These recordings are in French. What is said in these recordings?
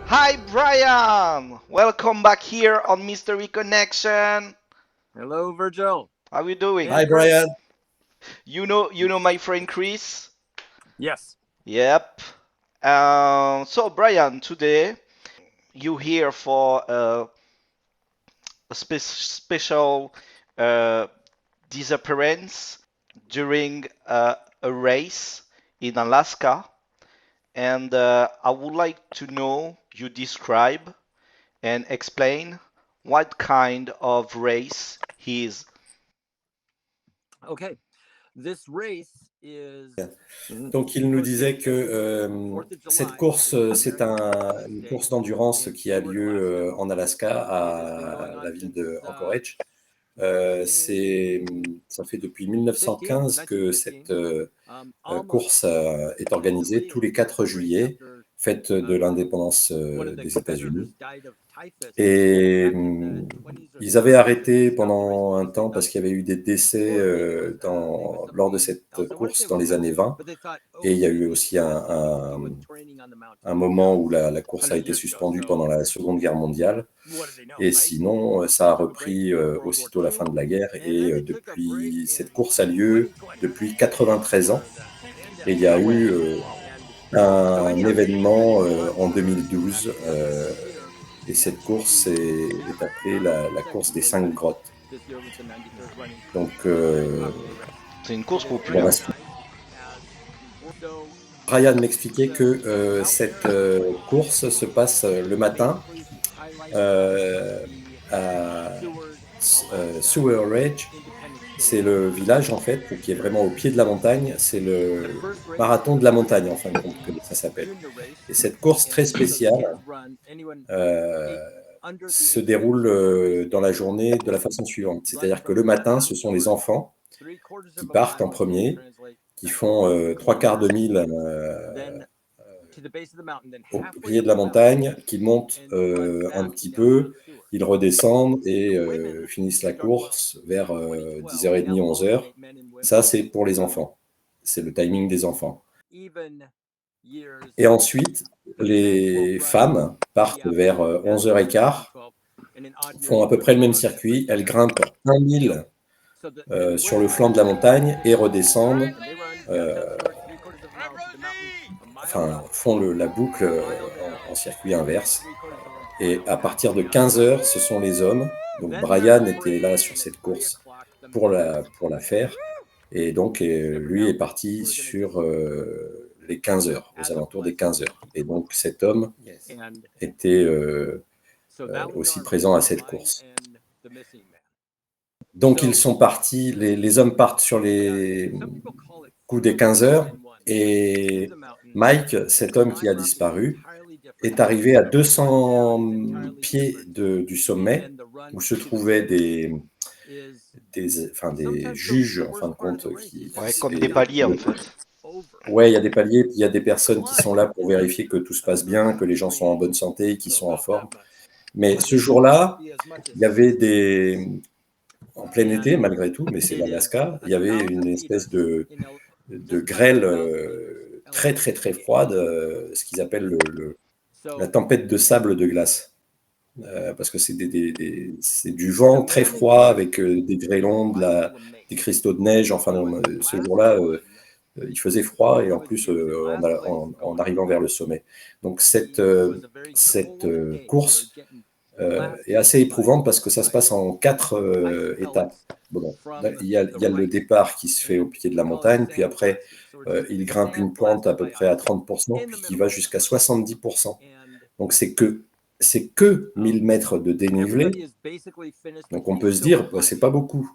Hi Brian! Welcome back here on Mystery Connection. Hello, Virgil. How are you doing? Hi, Brian. You know my friend Chris? Yes. Yep. So Brian, today you here for a special uh, disappearance during a race in Alaska, and I would like to know you describe and explain what kind of race he is. Okay. This race is. Donc, il nous disait que cette course, c'est une course d'endurance qui a lieu en Alaska, à la ville de Anchorage. Ça fait depuis 1915 que cette course est organisée tous les 4 juillet, fête de l'indépendance des États-Unis. Et ils avaient arrêté pendant un temps parce qu'il y avait eu des décès lors de cette course dans les années 20. Et il y a eu aussi un moment où la course a été suspendue pendant la Seconde Guerre mondiale. Et sinon, ça a repris aussitôt la fin de la guerre. Et depuis, cette course a lieu depuis 93 ans. Et il y a eu un événement en 2012. Et cette course est appelée la course des 5 grottes. Donc, C'est une course populaire. Brian m'expliquait que cette course se passe le matin à Sewer Ridge. C'est le village en fait qui est vraiment au pied de la montagne. C'est le marathon de la montagne en fin de compte que ça s'appelle. Et cette course très spéciale se déroule dans la journée de la façon suivante. C'est-à-dire que le matin, ce sont les enfants qui partent en premier, qui font 3/4 de mille au pied de la montagne, qui montent un petit peu, ils redescendent et finissent la course vers 10h30, 11h. Ça, c'est pour les enfants. C'est le timing des enfants. Et ensuite, les femmes partent vers 11h15, font à peu près le même circuit. Elles grimpent 1000 sur le flanc de la montagne et redescendent, font la boucle en circuit inverse. Et à partir de 15h, ce sont les hommes. Donc Brian était là sur cette course pour la faire. Et donc, lui est parti sur les 15h, aux alentours des 15h. Et donc, cet homme était aussi présent à cette course. Donc, ils sont partis, les hommes partent sur les coups des 15h. Et Mike, cet homme qui a disparu, est arrivé à 200 pieds du sommet, où se trouvaient des juges, en fin de compte. Comme des paliers, en fait. Ouais, il y a des paliers, puis il y a des personnes qui sont là pour vérifier que tout se passe bien, que les gens sont en bonne santé, qu'ils sont en forme. Mais ce jour-là, il y avait en plein été, malgré tout, mais c'est l'Alaska, il y avait une espèce de grêle très, très, très froide, ce qu'ils appellent la tempête de sable de glace. Parce que c'est du vent très froid avec des grêlons, des cristaux de neige. Enfin, ce jour-là, il faisait froid et en plus en arrivant vers le sommet. Donc cette course est assez éprouvante parce que ça se passe en 4 étapes. Bon, il y a le départ qui se fait au pied de la montagne, puis après il grimpe une pente à peu près à 30%, puis qui va jusqu'à 70%. Donc c'est que 1000 mètres de dénivelé. Donc on peut se dire, bah, c'est pas beaucoup.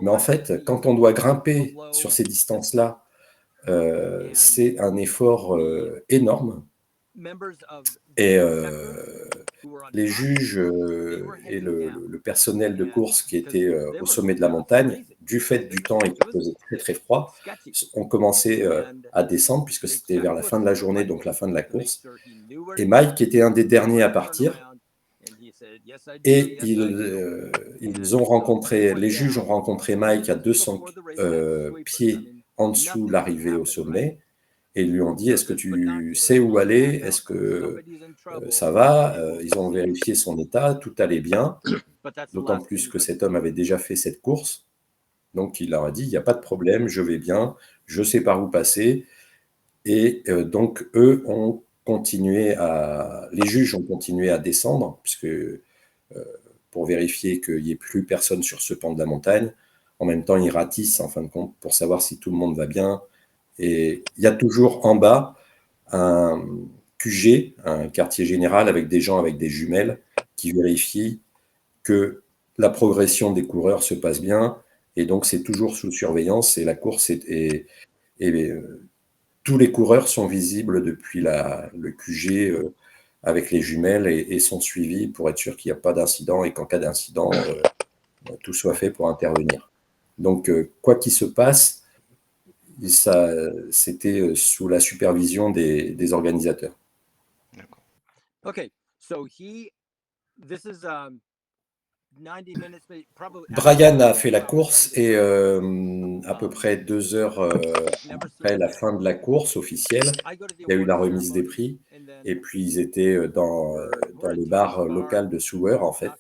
Mais en fait, quand on doit grimper sur ces distances-là, c'est un effort énorme. Et les juges et le personnel de course qui était au sommet de la montagne, du fait du temps et qu'il faisait très très froid, ont commencé à descendre puisque c'était vers la fin de la journée, donc la fin de la course. Et Mike était un des derniers à partir. Et ils ont rencontré, les juges ont rencontré Mike à 200 pieds en dessous de l'arrivée au sommet et ils lui ont dit, est-ce que tu sais où aller? Est-ce que ça va? Ils ont vérifié son état, tout allait bien, d'autant plus que cet homme avait déjà fait cette course. Donc il leur a dit, il n'y a pas de problème, je vais bien, je sais par où passer. Et donc eux ont continué les juges ont continué à descendre, puisque pour vérifier qu'il n'y ait plus personne sur ce pan de la montagne. En même temps, ils ratissent, en fin de compte, pour savoir si tout le monde va bien. Et il y a toujours en bas un QG, un quartier général, avec des gens avec des jumelles qui vérifient que la progression des coureurs se passe bien. Et donc, c'est toujours sous surveillance. Et la course tous les coureurs sont visibles depuis le QG avec les jumelles et sont suivis pour être sûr qu'il n'y a pas d'incident et qu'en cas d'incident, tout soit fait pour intervenir. Donc, quoi qu'il se passe, c'était sous la supervision des organisateurs. Okay, so Brian a fait la course et à peu près 2 heures après la fin de la course officielle, il y a eu la remise des prix et puis ils étaient dans le bar local de Sewer en fait.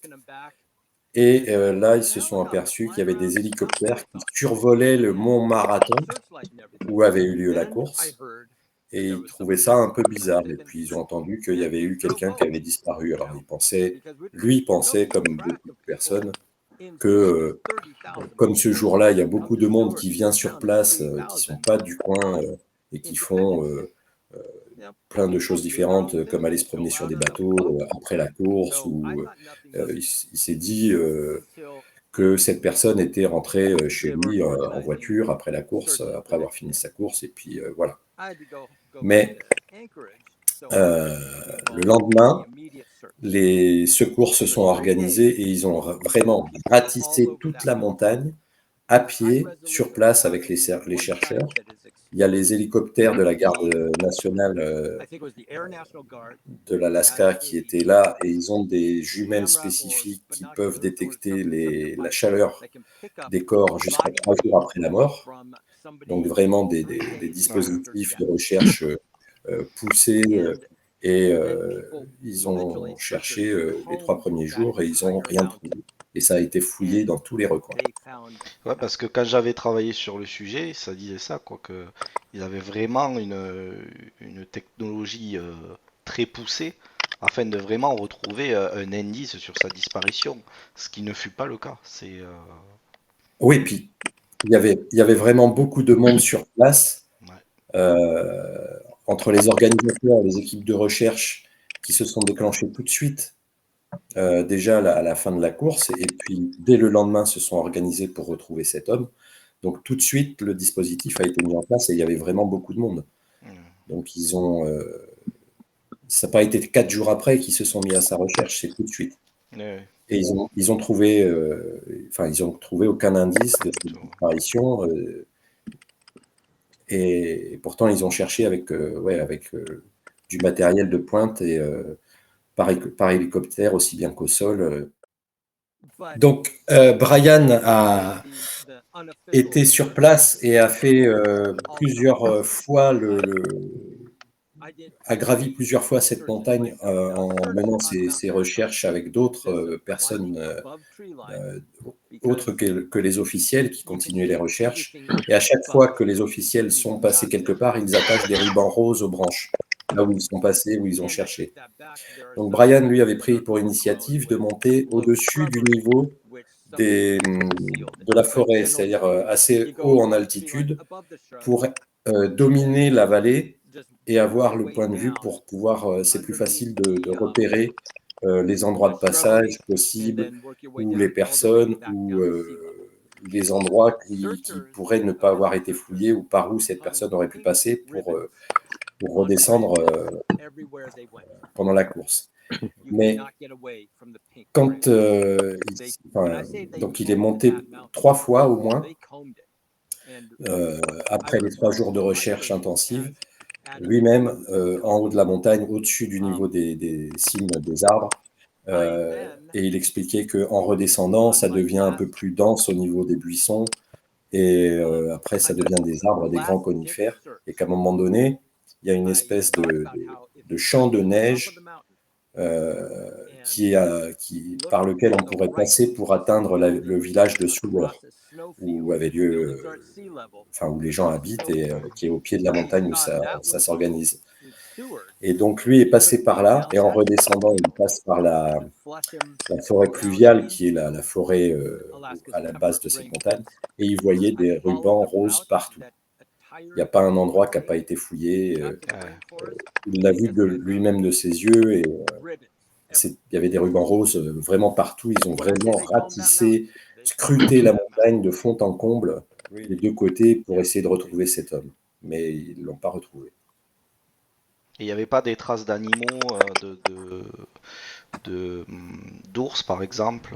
Et là, ils se sont aperçus qu'il y avait des hélicoptères qui survolaient le mont Marathon où avait eu lieu la course. Et ils trouvaient ça un peu bizarre. Et puis, ils ont entendu qu'il y avait eu quelqu'un qui avait disparu. Alors, lui pensait, comme beaucoup de personnes, que comme ce jour-là, il y a beaucoup de monde qui vient sur place, qui ne sont pas du coin et qui font plein de choses différentes, comme aller se promener sur des bateaux après la course. Ou il s'est dit que cette personne était rentrée chez lui en voiture après la course, après avoir fini sa course. Et puis, voilà. Mais le lendemain, les secours se sont organisés et ils ont vraiment ratissé toute la montagne à pied, sur place avec les chercheurs. Il y a les hélicoptères de la garde nationale de l'Alaska qui étaient là et ils ont des jumelles spécifiques qui peuvent détecter la chaleur des corps jusqu'à 3 jours après la mort. Donc vraiment des dispositifs de recherche poussés et ils ont cherché les 3 premiers jours et ils n'ont rien trouvé. Et ça a été fouillé dans tous les recoins. Ouais, parce que quand j'avais travaillé sur le sujet, ça disait ça, quoi, que ils avaient vraiment une technologie très poussée afin de vraiment retrouver un indice sur sa disparition, ce qui ne fut pas le cas. Oui, puis il y avait vraiment beaucoup de monde sur place, entre les organisateurs et les équipes de recherche qui se sont déclenchées tout de suite, déjà à la fin de la course, et puis dès le lendemain se sont organisés pour retrouver cet homme. Donc tout de suite, le dispositif a été mis en place et il y avait vraiment beaucoup de monde. Donc ça n'a pas été 4 jours après qu'ils se sont mis à sa recherche, c'est tout de suite. Et ils ont trouvé aucun indice de cette disparition. Et pourtant, ils ont cherché avec du matériel de pointe et par hélicoptère aussi bien qu'au sol. Donc, Brian a été sur place et a fait plusieurs fois a gravi plusieurs fois cette montagne en menant ses recherches avec d'autres personnes autres que les officiels qui continuaient les recherches. Et à chaque fois que les officiels sont passés quelque part, ils attachent des rubans roses aux branches, là où ils sont passés, où ils ont cherché. Donc Brian, lui, avait pris pour initiative de monter au-dessus du niveau de la forêt, c'est-à-dire assez haut en altitude, pour dominer la vallée et avoir le point de vue pour pouvoir, c'est plus facile de repérer les endroits de passage possibles, ou les personnes, ou les endroits qui pourraient ne pas avoir été fouillés, ou par où cette personne aurait pu passer pour redescendre pendant la course. Mais quand donc il est monté 3 fois au moins, après les 3 jours de recherche intensive, lui-même, en haut de la montagne, au-dessus du niveau des cimes des arbres, et il expliquait qu'en redescendant, ça devient un peu plus dense au niveau des buissons, et après ça devient des arbres, des grands conifères, et qu'à un moment donné, il y a une espèce de champ de neige par lequel on pourrait passer pour atteindre le village de Soulor, où avait lieu, où les gens habitent, et qui est au pied de la montagne où ça s'organise. Et donc lui est passé par là, et en redescendant, il passe par la forêt pluviale, qui est la forêt à la base de cette montagne, et il voyait des rubans roses partout. Il n'y a pas un endroit qui n'a pas été fouillé. Il l'a vu de lui-même de ses yeux, et il y avait des rubans roses vraiment partout. Ils ont vraiment ratissé, scruté la montagne de fond en comble, des 2 côtés, pour essayer de retrouver cet homme. Mais ils ne l'ont pas retrouvé. Et il n'y avait pas des traces d'animaux, d'ours par exemple,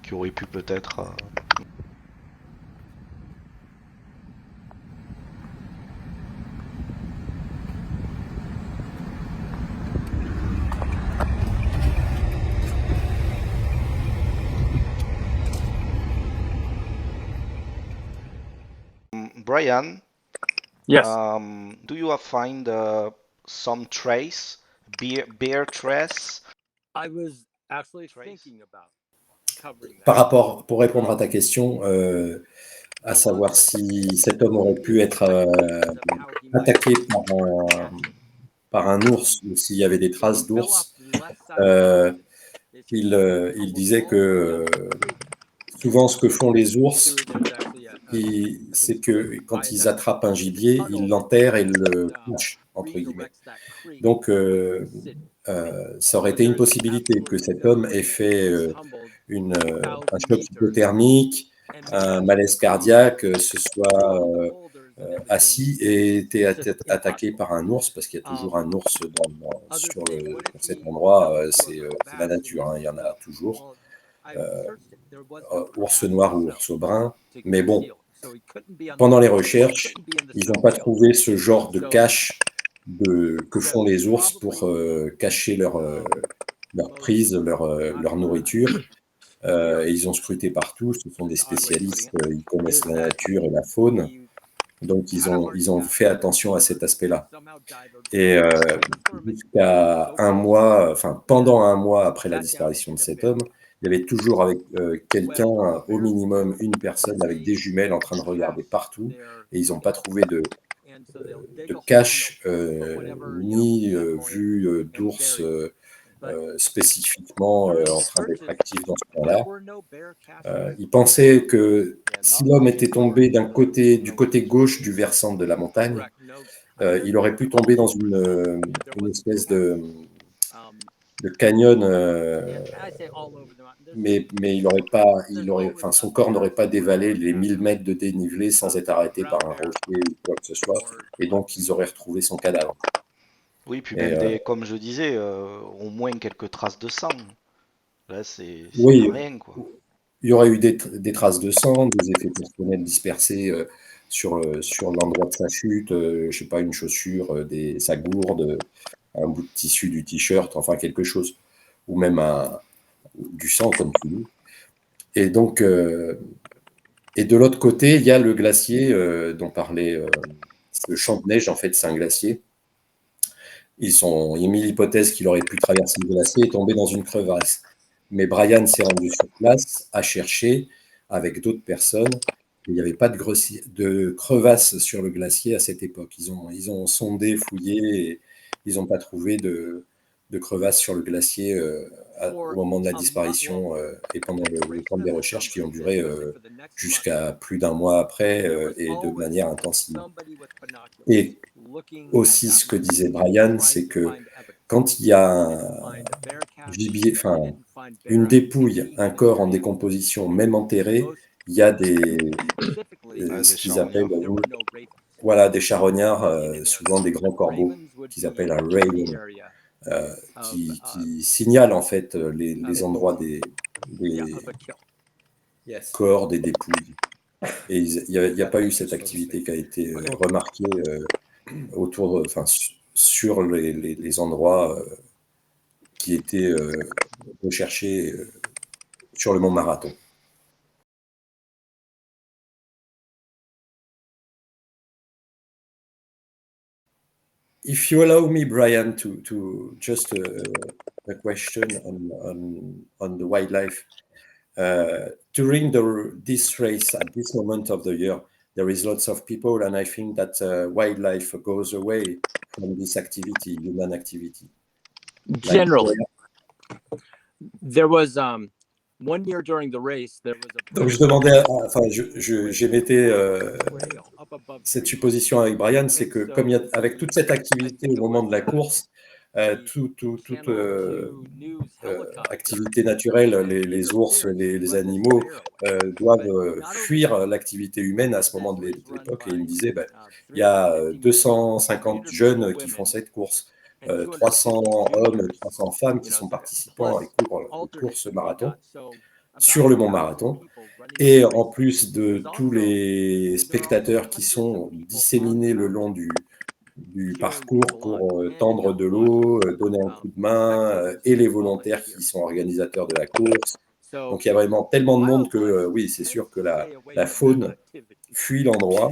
qui auraient pu peut-être... Brian, Yes. do you find some trace, bear trace? I was actually thinking about covering that. Par rapport, pour répondre à ta question, à savoir si cet homme aurait pu être attaqué par un ours, ou s'il y avait des traces d'ours, il disait que souvent ce que font les ours, c'est que quand ils attrapent un gibier, ils l'enterrent et le couchent, entre guillemets. Donc ça aurait été une possibilité que cet homme ait fait un choc hypothermique, un malaise cardiaque, se soit assis et été attaqué par un ours, parce qu'il y a toujours un ours sur cet endroit. C'est la nature, hein, il y en a toujours. Ours noir ou ours brun. Mais bon, pendant les recherches, ils n'ont pas trouvé ce genre de cache que font les ours pour cacher leur prise, leur nourriture. Et ils ont scruté partout. Ce sont des spécialistes, ils connaissent la nature et la faune. Donc ils ont fait attention à cet aspect-là. Et jusqu'à pendant un mois après la disparition de cet homme, il y avait toujours avec quelqu'un, au minimum une personne avec des jumelles, en train de regarder partout, et ils n'ont pas trouvé de cache ni vue d'ours spécifiquement en train d'être actif dans ce point-là. Ils pensaient que si l'homme était tombé du côté gauche du versant de la montagne, il aurait pu tomber dans une espèce de canyon, mais son corps n'aurait pas dévalé les 1000 mètres de dénivelé sans être arrêté par un rocher ou quoi que ce soit, et donc ils auraient retrouvé son cadavre. Oui, puis même comme je disais, au moins quelques traces de sang. Là, c'est oui, rien, quoi. Il y aurait eu des traces de sang, des effets personnels dispersés sur l'endroit de sa chute, je sais pas, une chaussure, sa gourde, un bout de tissu du t-shirt, enfin quelque chose, ou même du sang, comme tu dis. Et donc, et de l'autre côté, il y a le glacier dont parlait le champ de neige. En fait, c'est un glacier. Ils ont mis l'hypothèse qu'il aurait pu traverser le glacier et tomber dans une crevasse. Mais Brian s'est rendu sur place, a cherché avec d'autres personnes. Il n'y avait pas de crevasse sur le glacier à cette époque. Ils ont sondé, fouillé, et ils n'ont pas trouvé de crevasse sur le glacier au moment de la disparition et pendant le temps des recherches qui ont duré jusqu'à plus d'un mois après et de manière intensive. Et aussi ce que disait Brian, c'est que quand il y a un gibier, enfin, une dépouille, un corps en décomposition, même enterré, il y a ce qu'ils appellent voilà, des charognards, souvent des grands corbeaux, qu'ils appellent un raven, qui signalent en fait les endroits des corps, des dépouilles. Et il n'y a pas eu cette activité qui a été remarquée sur les endroits qui étaient recherchés sur le mont Marathon. If you allow me, Brian, to just a question on the wildlife. During this race, at this moment of the year, there is lots of people, and I think that wildlife goes away from this activity, human activity. Generally, there was 1 year during the race. There was a Donc je demandais, j'émettais cette supposition avec Brian, c'est que comme avec toute cette activité au moment de la course, toute activité naturelle, les ours, les animaux doivent fuir l'activité humaine à ce moment de l'époque. Et il me disait, il y a 250 jeunes qui font cette course, 300 hommes, 300 femmes qui sont participants et courent ce marathon sur le mont Marathon. Et en plus de tous les spectateurs qui sont disséminés le long du parcours pour tendre de l'eau, donner un coup de main, et les volontaires qui sont organisateurs de la course. Donc il y a vraiment tellement de monde que oui, c'est sûr que la faune fuit l'endroit.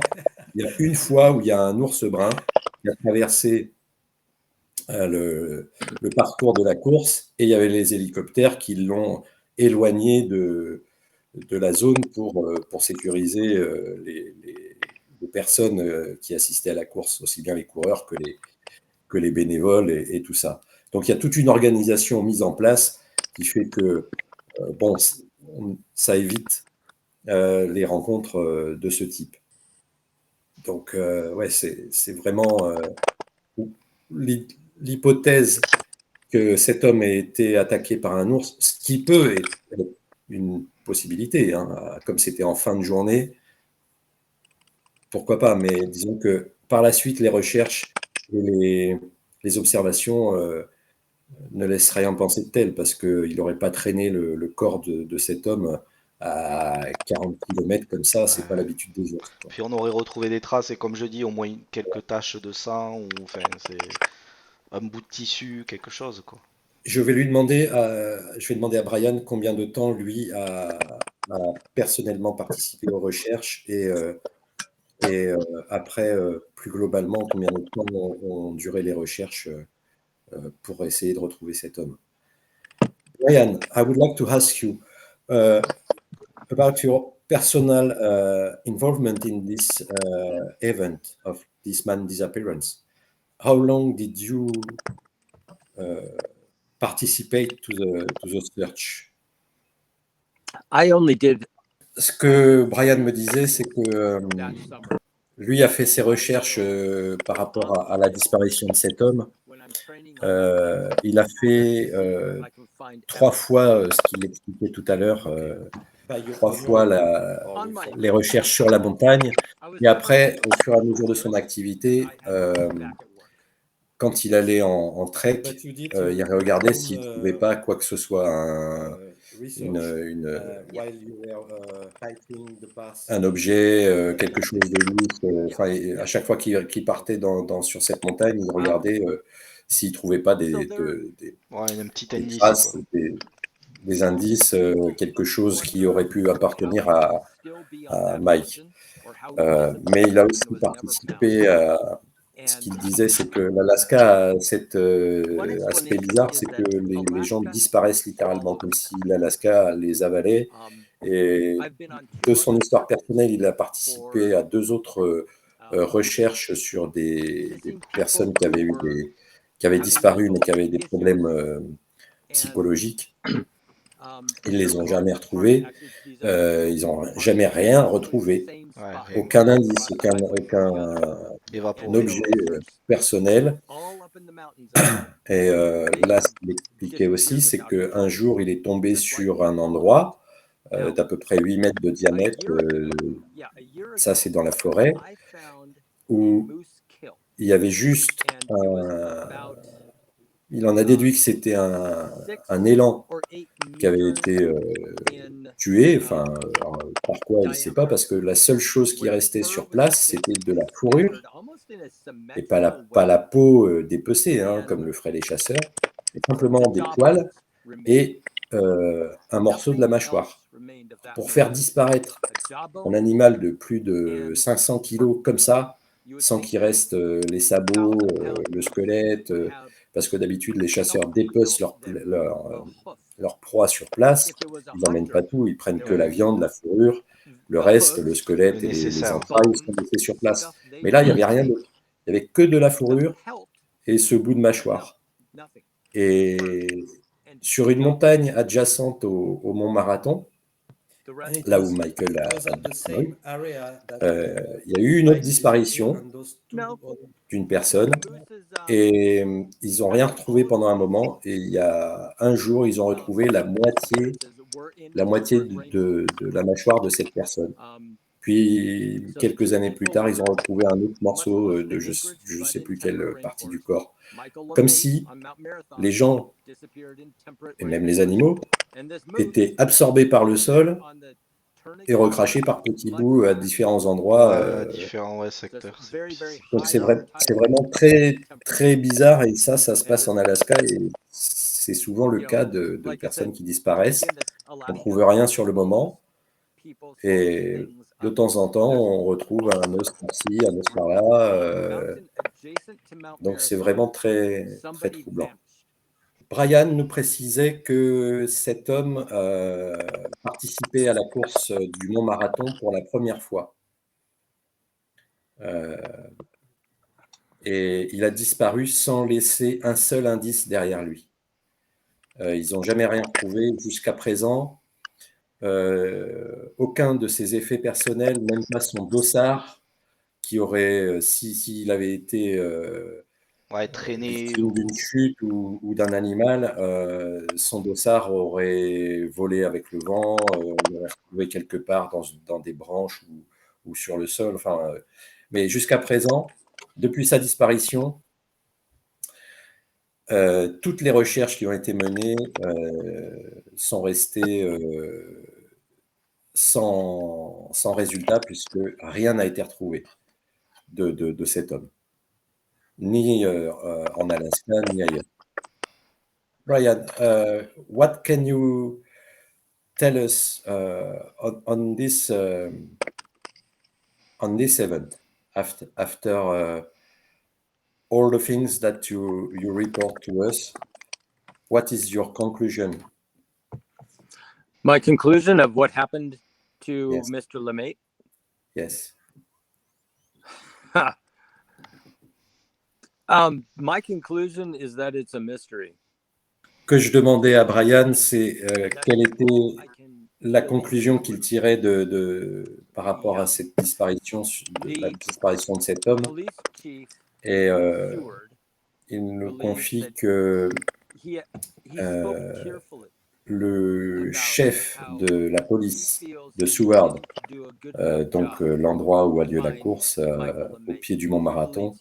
Il y a une fois où il y a un ours brun qui a traversé le parcours de la course et il y avait les hélicoptères qui l'ont éloigné de la zone pour sécuriser les personnes qui assistaient à la course, aussi bien les coureurs que les bénévoles et tout ça. Donc il y a toute une organisation mise en place qui fait que ça évite les rencontres de ce type. Donc ouais, c'est vraiment l'hypothèse que cet homme ait été attaqué par un ours, ce qui peut être une possibilité, hein, comme c'était en fin de journée, pourquoi pas, mais disons que par la suite, les recherches et les observations ne laissent rien penser de tel, parce qu'il n'aurait pas traîné le corps de cet homme à 40 km comme ça, c'est pas l'habitude des ours. Puis on aurait retrouvé des traces, et comme je dis, au moins quelques taches de sang, ou enfin, c'est un bout de tissu, quelque chose, quoi. Je vais demander à Brian combien de temps lui a personnellement participé aux recherches et après, plus globalement, combien de temps ont duré les recherches pour essayer de retrouver cet homme. Brian, I would like to ask you about your personal involvement in this event of this man's disappearance. How long did you participate to the search? I only did. Ce que Brian me disait, c'est que lui a fait ses recherches par rapport à la disparition de cet homme. Il a fait 3 fois ce qu'il expliquait tout à l'heure, 3 fois les recherches sur la montagne. Et après, au fur et à mesure de son activité, quand il allait en trek, il regardait s'il ne trouvait pas quoi que ce soit, un objet, quelque chose de louche. À chaque fois qu'il partait sur cette montagne, il regardait s'il ne trouvait pas des un petit indice, traces, des indices, quelque chose qui aurait pu appartenir à Mike. Mais il a aussi participé à... Ce qu'il disait, c'est que l'Alaska a cet aspect bizarre, c'est que les gens disparaissent littéralement, comme si l'Alaska les avalait. Et de son histoire personnelle, il a participé à 2 autres recherches sur des personnes qui avaient disparu, mais qui avaient des problèmes psychologiques. Ils ne les ont jamais retrouvés. Ils n'ont jamais rien retrouvé. Aucun indice, aucun Évaporé. objet personnel. Et là, ce qu'il expliquait aussi, c'est qu'un jour, il est tombé sur un endroit d'à peu près 8 mètres de diamètre, ça c'est dans la forêt, où il y avait juste il en a déduit que c'était un élan qui avait été tué, par quoi, il ne sait pas, parce que la seule chose qui restait sur place, c'était de la fourrure, et pas la peau dépecée, hein, comme le feraient les chasseurs, mais simplement des poils et un morceau de la mâchoire. Pour faire disparaître un animal de plus de 500 kilos comme ça, sans qu'il reste les sabots, le squelette, parce que d'habitude les chasseurs dépecent leur proie sur place, ils n'emmènent pas tout, ils prennent que la viande, la fourrure, le reste, le squelette Le et les nécessaire. entrailles sont laissés sur place. Mais là, il n'y avait rien d'autre. Il n'y avait que de la fourrure et ce bout de mâchoire. Et sur une montagne adjacente au mont Marathon, là où Michael a disparu, il y a eu une autre disparition d'une personne et ils n'ont rien retrouvé pendant un moment. Et il y a un jour, ils ont retrouvé la moitié de la mâchoire de cette personne. Puis, quelques années plus tard, ils ont retrouvé un autre morceau de je ne sais plus quelle partie du corps. Comme si les gens, et même les animaux, étaient absorbés par le sol et recrachés par petits bouts à différents endroits. Différents secteurs. Donc, c'est vraiment très, très bizarre. Et ça se passe en Alaska. Et c'est souvent le cas de personnes qui disparaissent. On ne trouve rien sur le moment. Et de temps en temps, on retrouve un os par-ci, un os par-là. Donc, c'est vraiment très, très troublant. Brian nous précisait que cet homme participait à la course du Mont Marathon pour la première fois. Et il a disparu sans laisser un seul indice derrière lui. Ils n'ont jamais rien retrouvé jusqu'à présent. Aucun de ses effets personnels, même pas son dossard, qui aurait, s'il avait été Traîné victime d'une chute ou d'un animal, son dossard aurait volé avec le vent, on l'aurait retrouvé quelque part dans des branches ou sur le sol. Mais jusqu'à présent, depuis sa disparition, toutes les recherches qui ont été menées sont restées sans résultat, puisque rien n'a été retrouvé de cet homme, ni en Alaska, ni ailleurs. Brian, what can you tell us on this event after all the things that you report to us? What is your conclusion? My conclusion of what happened to Yes. Mr. LeMaitre? Yes. My conclusion is that it's a mystery. Que je demandais à Brian, c'est quelle était la conclusion qu'il tirait par rapport à cette disparition, la disparition de cet homme. Et il nous confie que le chef de la police de Seward, donc l'endroit où a lieu la course au pied du Mont Marathon,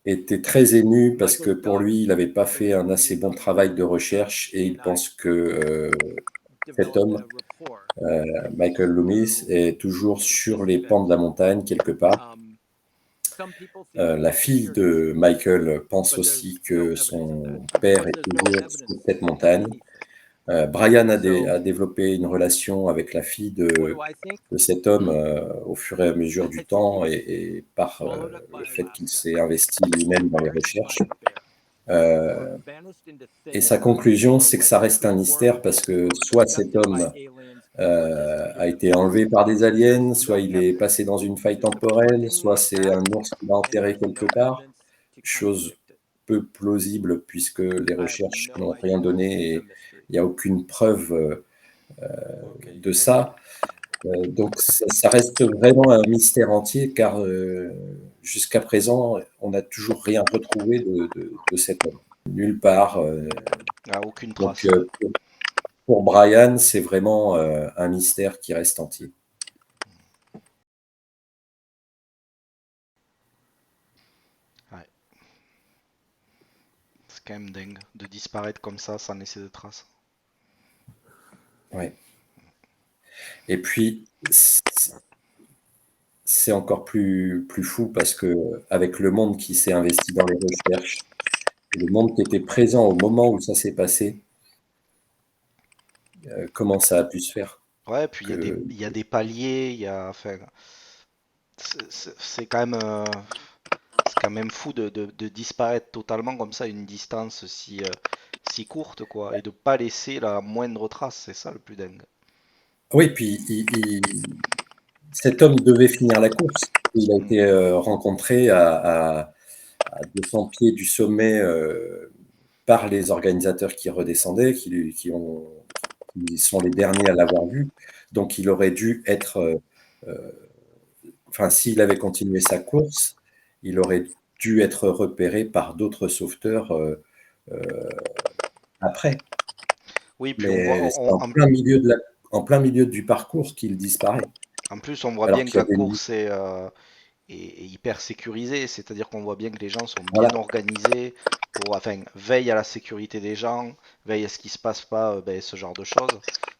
était très ému parce que pour lui, il n'avait pas fait un assez bon travail de recherche et il pense que cet homme, Michael Loomis, est toujours sur les pans de la montagne quelque part. La fille de Michael pense aussi que son père est toujours sur cette montagne. Brian a développé une relation avec la fille de cet homme au fur et à mesure du temps et par le fait qu'il s'est investi lui-même dans les recherches. Et sa conclusion, c'est que ça reste un mystère parce que soit cet homme a été enlevé par des aliens, soit il est passé dans une faille temporelle, soit c'est un ours qui l'a enterré quelque part. Chose peu plausible puisque les recherches n'ont rien donné et il n'y a aucune preuve de ça. Donc ça reste vraiment un mystère entier, car jusqu'à présent, on n'a toujours rien retrouvé de cet homme. Nulle part. Aucune Donc trace. pour Brian, c'est vraiment un mystère qui reste entier. Ouais. C'est quand même dingue de disparaître comme ça sans laisser de traces. Ouais. Et puis, c'est encore plus fou parce que avec le monde qui s'est investi dans les recherches, le monde qui était présent au moment où ça s'est passé, comment ça a pu se faire Ouais, puis que... il y a des paliers, enfin, c'est quand même, c'est quand même fou de disparaître totalement comme ça à une distance si courte, quoi, et de pas laisser la moindre trace, c'est ça le plus dingue. Oui, puis cet homme devait finir la course. Il a Mm. été rencontré à 200 pieds du sommet par les organisateurs qui redescendaient, qui sont les derniers à l'avoir vu. Donc il aurait dû être, enfin s'il avait continué sa course, il aurait dû être repéré par d'autres sauveteurs après. Oui, puis on voit, Mais c'est en plein milieu du parcours qu'il disparaît. en plus, on voit Alors bien que qu'il y la avait course est hyper sécurisée, c'est-à-dire qu'on voit bien que les gens sont bien voilà. organisés pour, enfin, veillent à la sécurité des gens, veillent à ce qu'il se passe pas ben, ce genre de choses,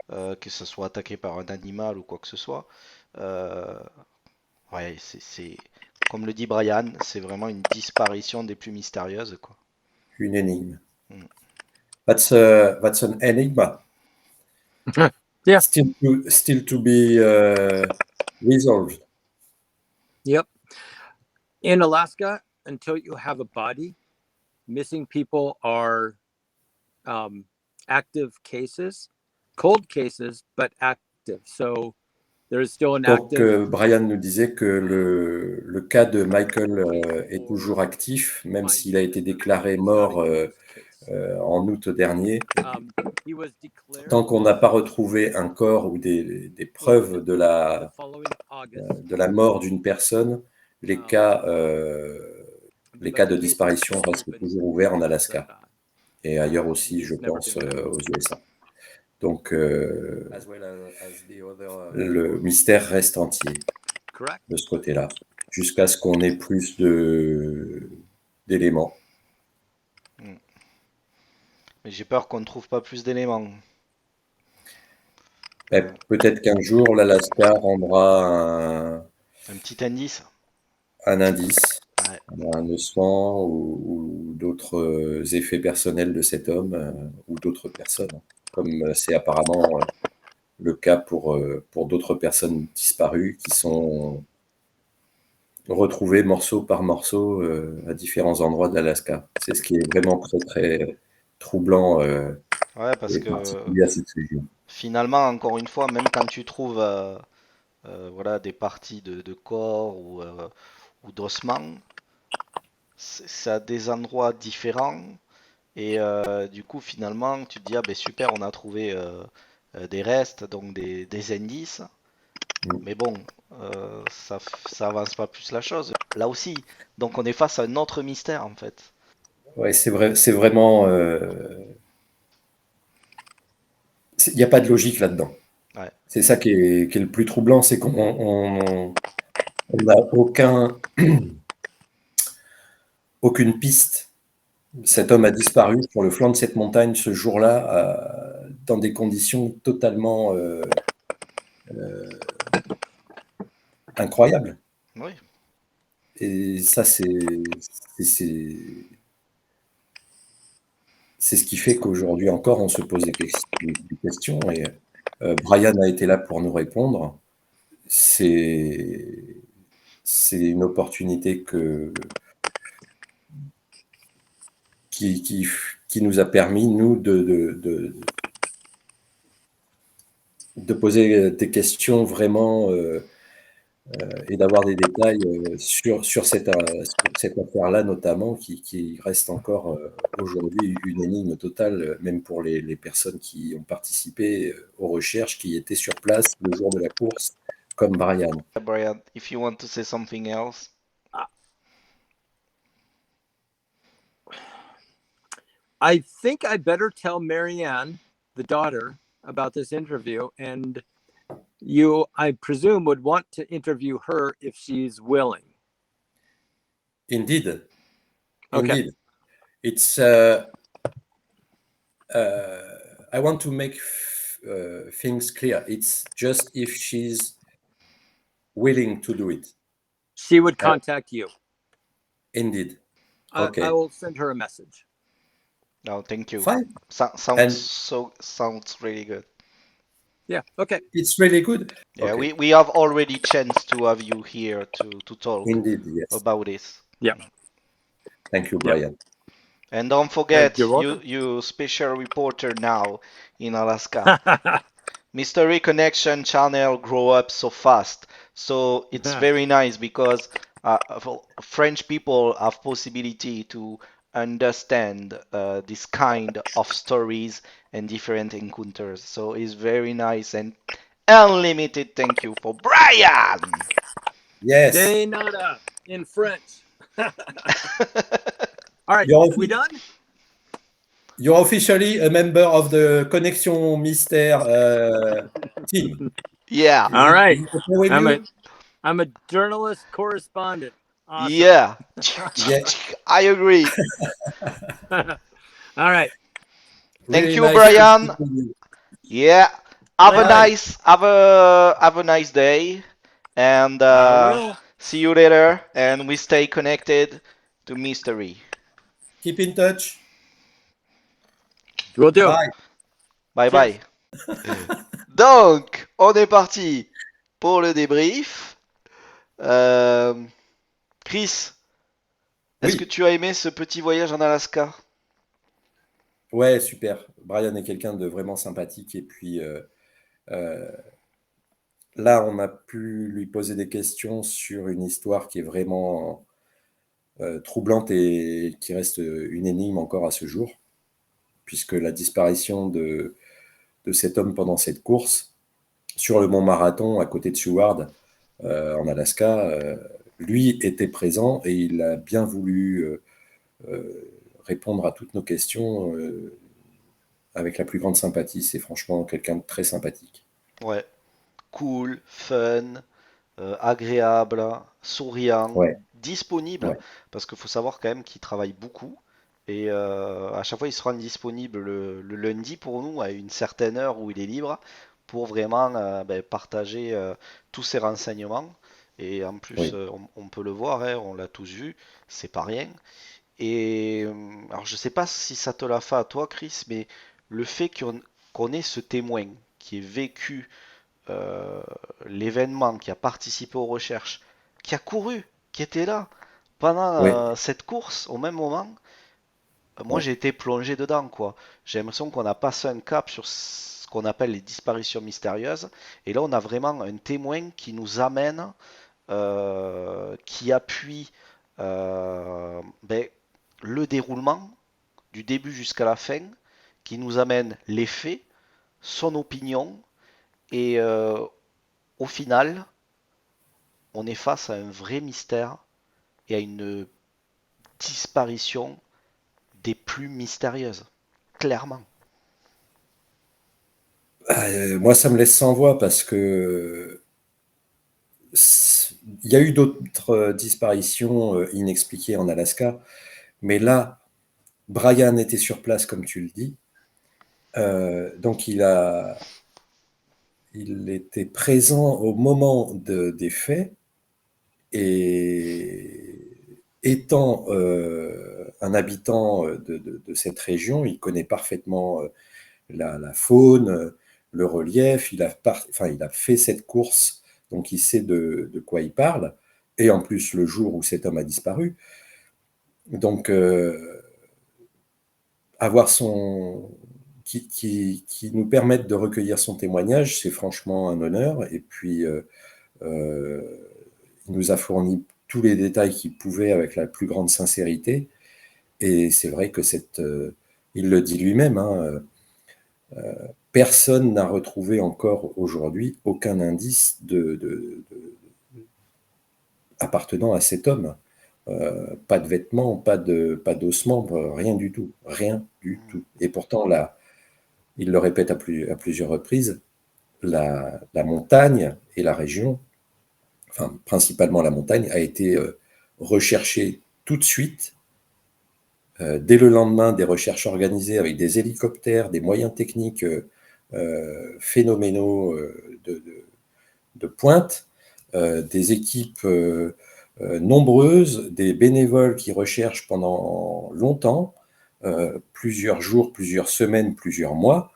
que ce soit attaqué par un animal ou quoi que ce soit. Euh, ouais, comme le dit Brian, c'est vraiment une disparition des plus mystérieuses, quoi. Une énigme. Mm. That's an enigma. Yeah. Still to be resolved. Yep. In Alaska, until you have a body, missing people are active cases, cold cases, but active. So there is still an Donc, active. Brian nous disait que le cas de Michael est toujours actif, même s'il a été déclaré mort en août dernier. He was declared Tant qu'on n'a pas retrouvé un corps ou des preuves de the following August. la mort d'une personne, les cas de disparition restent toujours ouverts en Alaska et ailleurs aussi, je pense, aux USA. Donc, le mystère reste entier Correct. de ce côté-là, jusqu'à ce qu'on ait plus d'éléments. Mm. Mais j'ai peur qu'on ne trouve pas plus d'éléments. Peut-être qu'un jour, l'Alaska rendra Un petit indice? un indice, Ouais. un ossement ou d'autres effets personnels de cet homme ou d'autres personnes, comme c'est apparemment le cas pour d'autres personnes disparues qui sont retrouvées morceau par morceau à différents endroits de l'Alaska. C'est ce qui est vraiment très, très troublant Ouais, parce et que particulier à cette région. finalement, encore une fois, même quand tu trouves voilà, des parties de corps ou d'ossements, c'est à des endroits différents. Et du coup, finalement, tu te dis, ah ben super, on a trouvé des restes, donc des indices. Mm. Mais bon, ça avance pas plus la chose. Là aussi, donc on est face à un autre mystère en fait. Ouais, c'est vrai, c'est vraiment. Il n'y a pas de logique là-dedans. Ouais. C'est ça qui est le plus troublant, c'est qu'on n'a aucune piste. Cet homme a disparu sur le flanc de cette montagne ce jour-là, dans des conditions totalement incroyables. Oui. Et ça, c'est ce qui fait qu'aujourd'hui encore, on se pose des questions. Et Brian a été là pour nous répondre. C'est une opportunité qui nous a permis, nous, de poser des questions vraiment et d'avoir des détails sur cette affaire-là notamment, qui reste encore aujourd'hui une énigme totale, même pour les personnes qui ont participé aux recherches, qui étaient sur place le jour de la course, comme Brian. Brian, if you want to say something else. I think I better tell Marianne, the daughter, about this interview, and you, I presume, would want to interview her if she's willing. Indeed. Okay. Indeed. It's I want to make things clear. It's just if she's willing to do it. She would contact you. Indeed. Okay. I will send her a message. No, thank you. Fine. Sounds really good. Yeah. Okay. It's really good. Yeah, Okay. we have already chance to have you here to talk Indeed, yes. about this. Yeah. Thank you, Brian. And don't forget, You're welcome. you special reporter now in Alaska. Mystery Connection channel grow up so fast. So it's very nice because French people have possibility to understand this kind of stories and different encounters. So it's very nice and unlimited thank you for Brian. Yes. De nada in French. All right, we done? You're officially a member of the Connexion Mystère team. Yeah. All right. With you? I'm a journalist correspondent. Awesome. Yeah. Yeah. I agree. All right. Thank Really you, nice Brian. to meet you. Yeah. Have a Bye. nice day, and I will. see you later. And we stay connected to mystery. Keep in touch. Will do. Bye. Bye Cheers. bye. Donc, on est parti pour le débrief. Chris, est-ce Oui. que tu as aimé ce petit voyage en Alaska? Ouais, super. Brian est quelqu'un de vraiment sympathique. Et puis là, on a pu lui poser des questions sur une histoire qui est vraiment troublante et qui reste une énigme encore à ce jour, puisque la disparition de cet homme pendant cette course sur le mont Marathon à côté de Seward en Alaska, lui était présent et il a bien voulu répondre à toutes nos questions avec la plus grande sympathie. C'est franchement quelqu'un de très sympathique. Ouais. Cool, fun, agréable, souriant, Ouais. disponible, Ouais. parce qu'il faut savoir quand même qu'il travaille beaucoup. Et à chaque fois, il se rend disponible le lundi pour nous, à une certaine heure où il est libre, pour vraiment partager tous ses renseignements. Et en plus, Oui. on peut le voir, hein, on l'a tous vu, c'est pas rien. Et alors, je sais pas si ça te l'a fait à toi, Chris, mais le fait qu'on ait ce témoin qui ait vécu l'événement, qui a participé aux recherches, qui a couru, qui était là pendant Oui. cette course au même moment, moi Ouais. j'ai été plongé dedans, quoi. J'ai l'impression qu'on a passé un cap sur ce qu'on appelle les disparitions mystérieuses, et là on a vraiment un témoin qui nous amène, qui appuie le déroulement du début jusqu'à la fin, qui nous amène les faits, son opinion, et au final, on est face à un vrai mystère et à une disparition des plus mystérieuses, clairement. Moi, ça me laisse sans voix parce que il y a eu d'autres disparitions inexpliquées en Alaska, mais là, Brian était sur place, comme tu le dis. Donc, il était présent au moment des faits et étant un habitant de cette région, il connaît parfaitement la faune, le relief. Il a fait cette course, donc il sait de quoi il parle. Et en plus, le jour où cet homme a disparu. Donc, avoir qui nous permette de recueillir son témoignage, c'est franchement un honneur. Et puis, il nous a fourni tous les détails qu'il pouvait avec la plus grande sincérité. Et c'est vrai que il le dit lui-même, hein, personne n'a retrouvé encore aujourd'hui aucun indice appartenant à cet homme. Pas de vêtements, pas d'ossements, rien du tout. Rien du tout. Et pourtant, là, il le répète à plusieurs reprises, la montagne et la région, enfin principalement la montagne, a été recherchée tout de suite. Dès le lendemain, des recherches organisées avec des hélicoptères, des moyens techniques phénoménaux de pointe, des équipes nombreuses, des bénévoles qui recherchent pendant longtemps, plusieurs jours, plusieurs semaines, plusieurs mois,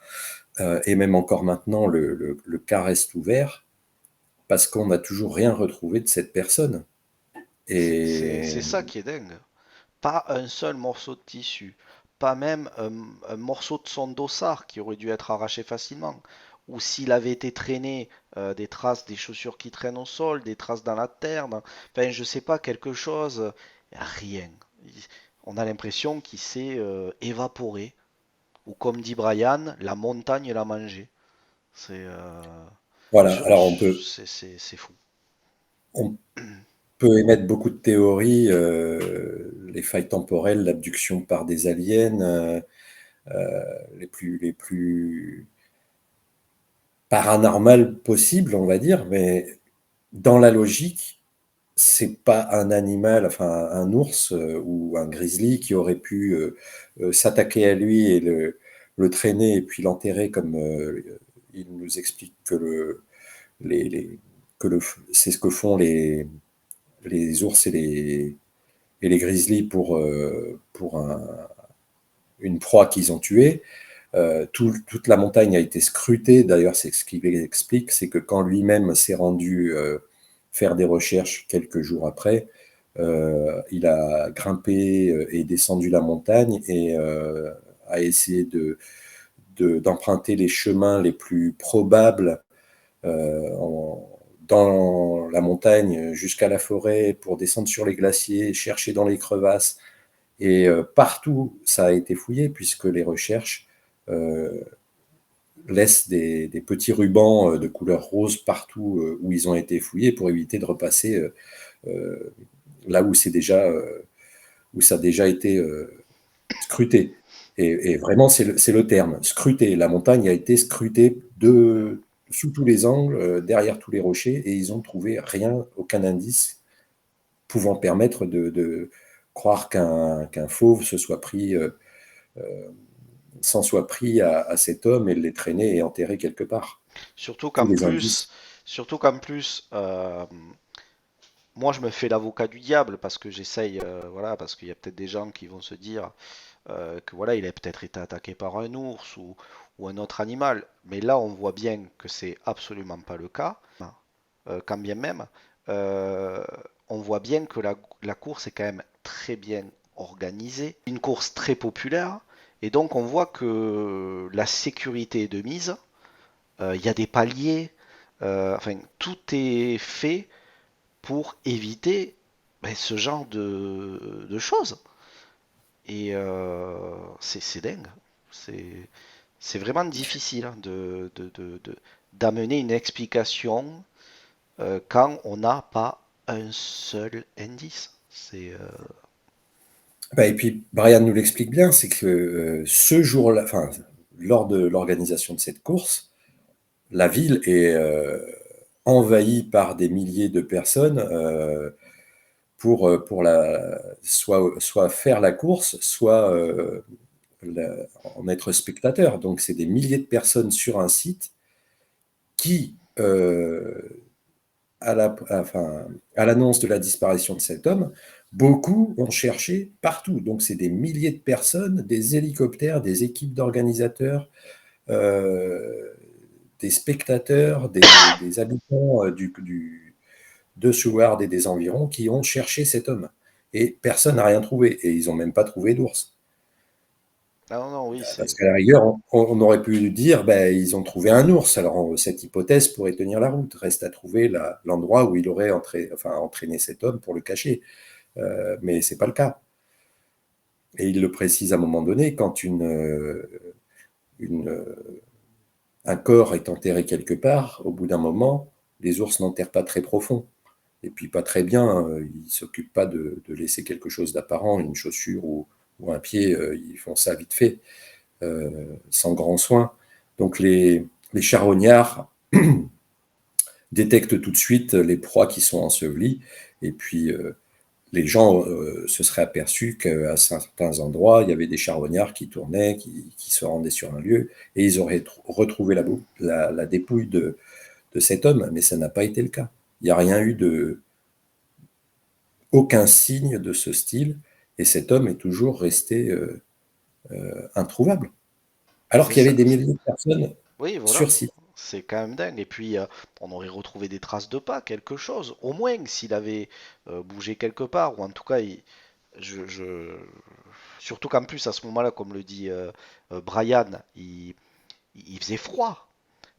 et même encore maintenant, le cas reste ouvert parce qu'on n'a toujours rien retrouvé de cette personne. C'est Et ça qui est dingue. Pas un seul morceau de tissu, pas même un morceau de son dossard qui aurait dû être arraché facilement. Ou s'il avait été traîné, des traces des chaussures qui traînent au sol, des traces dans la terre, enfin je sais pas, quelque chose, rien. On a l'impression qu'il s'est évaporé. Ou comme dit Brian, la montagne l'a mangé. C'est voilà, alors c'est fou. on peut émettre beaucoup de théories, les failles temporelles, l'abduction par des aliens, les plus paranormales possibles, on va dire, mais dans la logique, c'est pas un animal, enfin un ours ou un grizzly qui aurait pu s'attaquer à lui et le traîner et puis l'enterrer comme il nous explique que les, les- c'est ce que font les ours et les grizzlies pour une proie qu'ils ont tuée. Toute la montagne a été scrutée. D'ailleurs, c'est ce qu'il explique, c'est que quand lui-même s'est rendu faire des recherches quelques jours après, il a grimpé et descendu la montagne et a essayé d'emprunter les chemins les plus probables dans la montagne jusqu'à la forêt pour descendre sur les glaciers, chercher dans les crevasses. Et partout, ça a été fouillé puisque les recherches euh, laissent des petits rubans de couleur rose partout où ils ont été fouillés pour éviter de repasser euh, là où ça a déjà été scruté. Et vraiment, c'est le terme, scruté. La montagne a été scrutée sous tous les angles, derrière tous les rochers, et ils ont trouvé rien, aucun indice pouvant permettre de croire qu'un fauve s'en soit pris à cet homme et l'ait traîné et enterré quelque part. Surtout Tous qu'en les plus, indices. surtout qu'en plus, moi je me fais l'avocat du diable parce que j'essaye, voilà, parce qu'il y a peut-être des gens qui vont se dire que voilà, il a peut-être été attaqué par un ours ou un autre animal. Mais là, on voit bien que c'est absolument pas le cas. Quand bien même, euh, on voit bien que la course est quand même très bien organisée, une course très populaire, et donc on voit que la sécurité est de mise. Il y a des paliers, enfin tout est fait pour éviter ben, ce genre de choses. Et c'est dingue. C'est c'est vraiment difficile hein, d'amener une explication quand on n'a pas un seul indice. Bah, et puis, Brian nous l'explique bien, c'est que ce jour-là, enfin, lors de l'organisation de cette course, la ville est envahie par des milliers de personnes pour soit faire la course, soit en être spectateur. Donc, c'est des milliers de personnes sur un site qui, enfin, à l'annonce de la disparition de cet homme, beaucoup ont cherché partout. Donc, c'est des milliers de personnes, des hélicoptères, des équipes d'organisateurs, euh, des spectateurs, des habitants de Seward et des environs qui ont cherché cet homme. Et personne n'a rien trouvé. Et ils n'ont même pas trouvé d'ours. Ah non, non, oui, Parce c'est. qu'à la rigueur, on aurait pu dire, ben, ils ont trouvé un ours. Alors, cette hypothèse pourrait tenir la route. Reste à trouver l'endroit où il aurait entraîné cet homme pour le cacher. Mais c'est pas le cas. Et il le précise à un moment donné, quand une, un corps est enterré quelque part, au bout d'un moment, les ours n'enterrent pas très profond. Et puis pas très bien, ils ne s'occupent pas de laisser quelque chose d'apparent, une chaussure ou un pied, ils font ça vite fait, sans grand soin. Donc les charognards détectent tout de suite les proies qui sont ensevelies, et puis les gens se seraient aperçus qu'à certains endroits, il y avait des charognards qui tournaient, qui se rendaient sur un lieu, et ils auraient retrouvé la dépouille de cet homme, mais ça n'a pas été le cas. Il n'y a rien eu aucun signe de ce style, et cet homme est toujours resté introuvable. Alors C'est qu'il y ça. avait des milliers de personnes Oui, voilà. sur site. C'est quand même dingue. Et puis, on aurait retrouvé des traces de pas, quelque chose. Au moins, s'il avait bougé quelque part, ou en tout cas, je, je- surtout qu'en plus, à ce moment-là, comme le dit Brian, il faisait froid.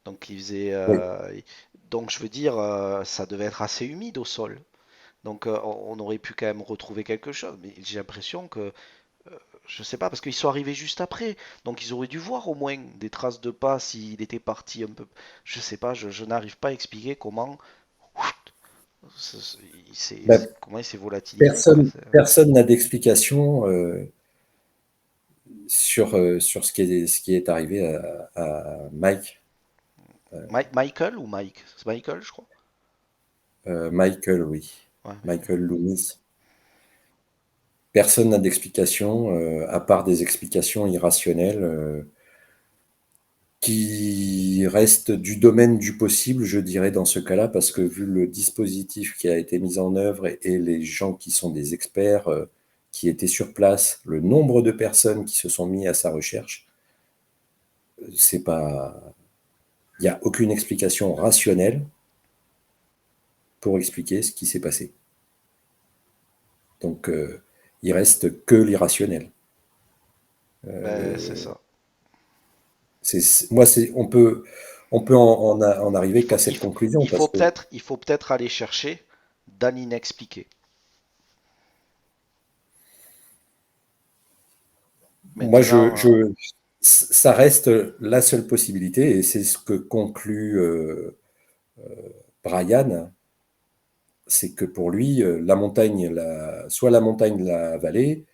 Donc, Oui. donc, je veux dire, ça devait être assez humide au sol. Donc, on aurait pu quand même retrouver quelque chose. Mais j'ai l'impression que je sais pas, parce qu'ils sont arrivés juste après. Donc ils auraient dû voir au moins des traces de pas s'il était parti un peu. Je sais pas, je n'arrive pas à expliquer comment. Ben, Comment il s'est volatilisé, quoi. personne n'a d'explication sur ce qui est arrivé à Mike. Michael ou Mike? C'est Michael, je crois. Michael, oui. Ouais, Michael. Michael Loomis. Personne n'a d'explication, à part des explications irrationnelles qui restent du domaine du possible, je dirais, dans ce cas-là, parce que vu le dispositif qui a été mis en œuvre et les gens qui sont des experts qui étaient sur place, le nombre de personnes qui se sont mis à sa recherche, c'est pas, il n'y a aucune explication rationnelle pour expliquer ce qui s'est passé. Donc, il reste que l'irrationnel. Ben, c'est ça. Moi, on peut en arriver qu'à cette conclusion parce que Il faut peut-être aller chercher dans l'inexpliqué. moi, Maintenant, ça reste la seule possibilité et c'est ce que conclut Brian, c'est que pour lui, soit la montagne l'a avalé,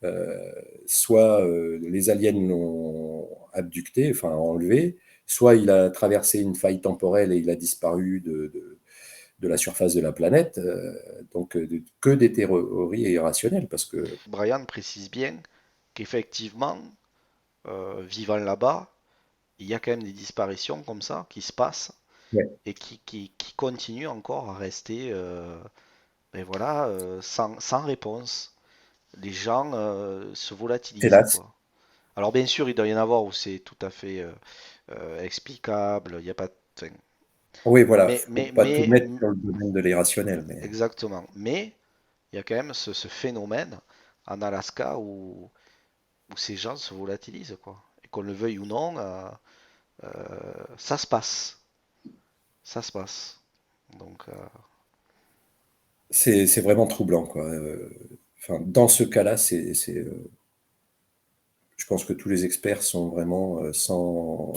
euh, soit les aliens l'ont abducté, enfin enlevé, soit il a traversé une faille temporelle et il a disparu de la surface de la planète. Donc, que des théories irrationnelles, parce que Brian précise bien qu'effectivement, vivant là-bas, il y a quand même des disparitions comme ça qui se passent ouais, et qui continuent encore à rester ben voilà, sans réponse. Les gens se volatilisent, hélas. quoi. Alors bien sûr, il doit y en avoir où c'est tout à fait explicable, il n'y a pas... enfin, Oui, voilà, mais, faut mais, pas tout mais, mettre sur le domaine de l'irrationnel, mais exactement. Mais il y a quand même ce phénomène en Alaska où ces gens se volatilisent, quoi. Et qu'on le veuille ou non, ça se passe. Ça se passe. Donc, c'est vraiment troublant, quoi. Enfin, dans ce cas-là, je pense que tous les experts sont vraiment sans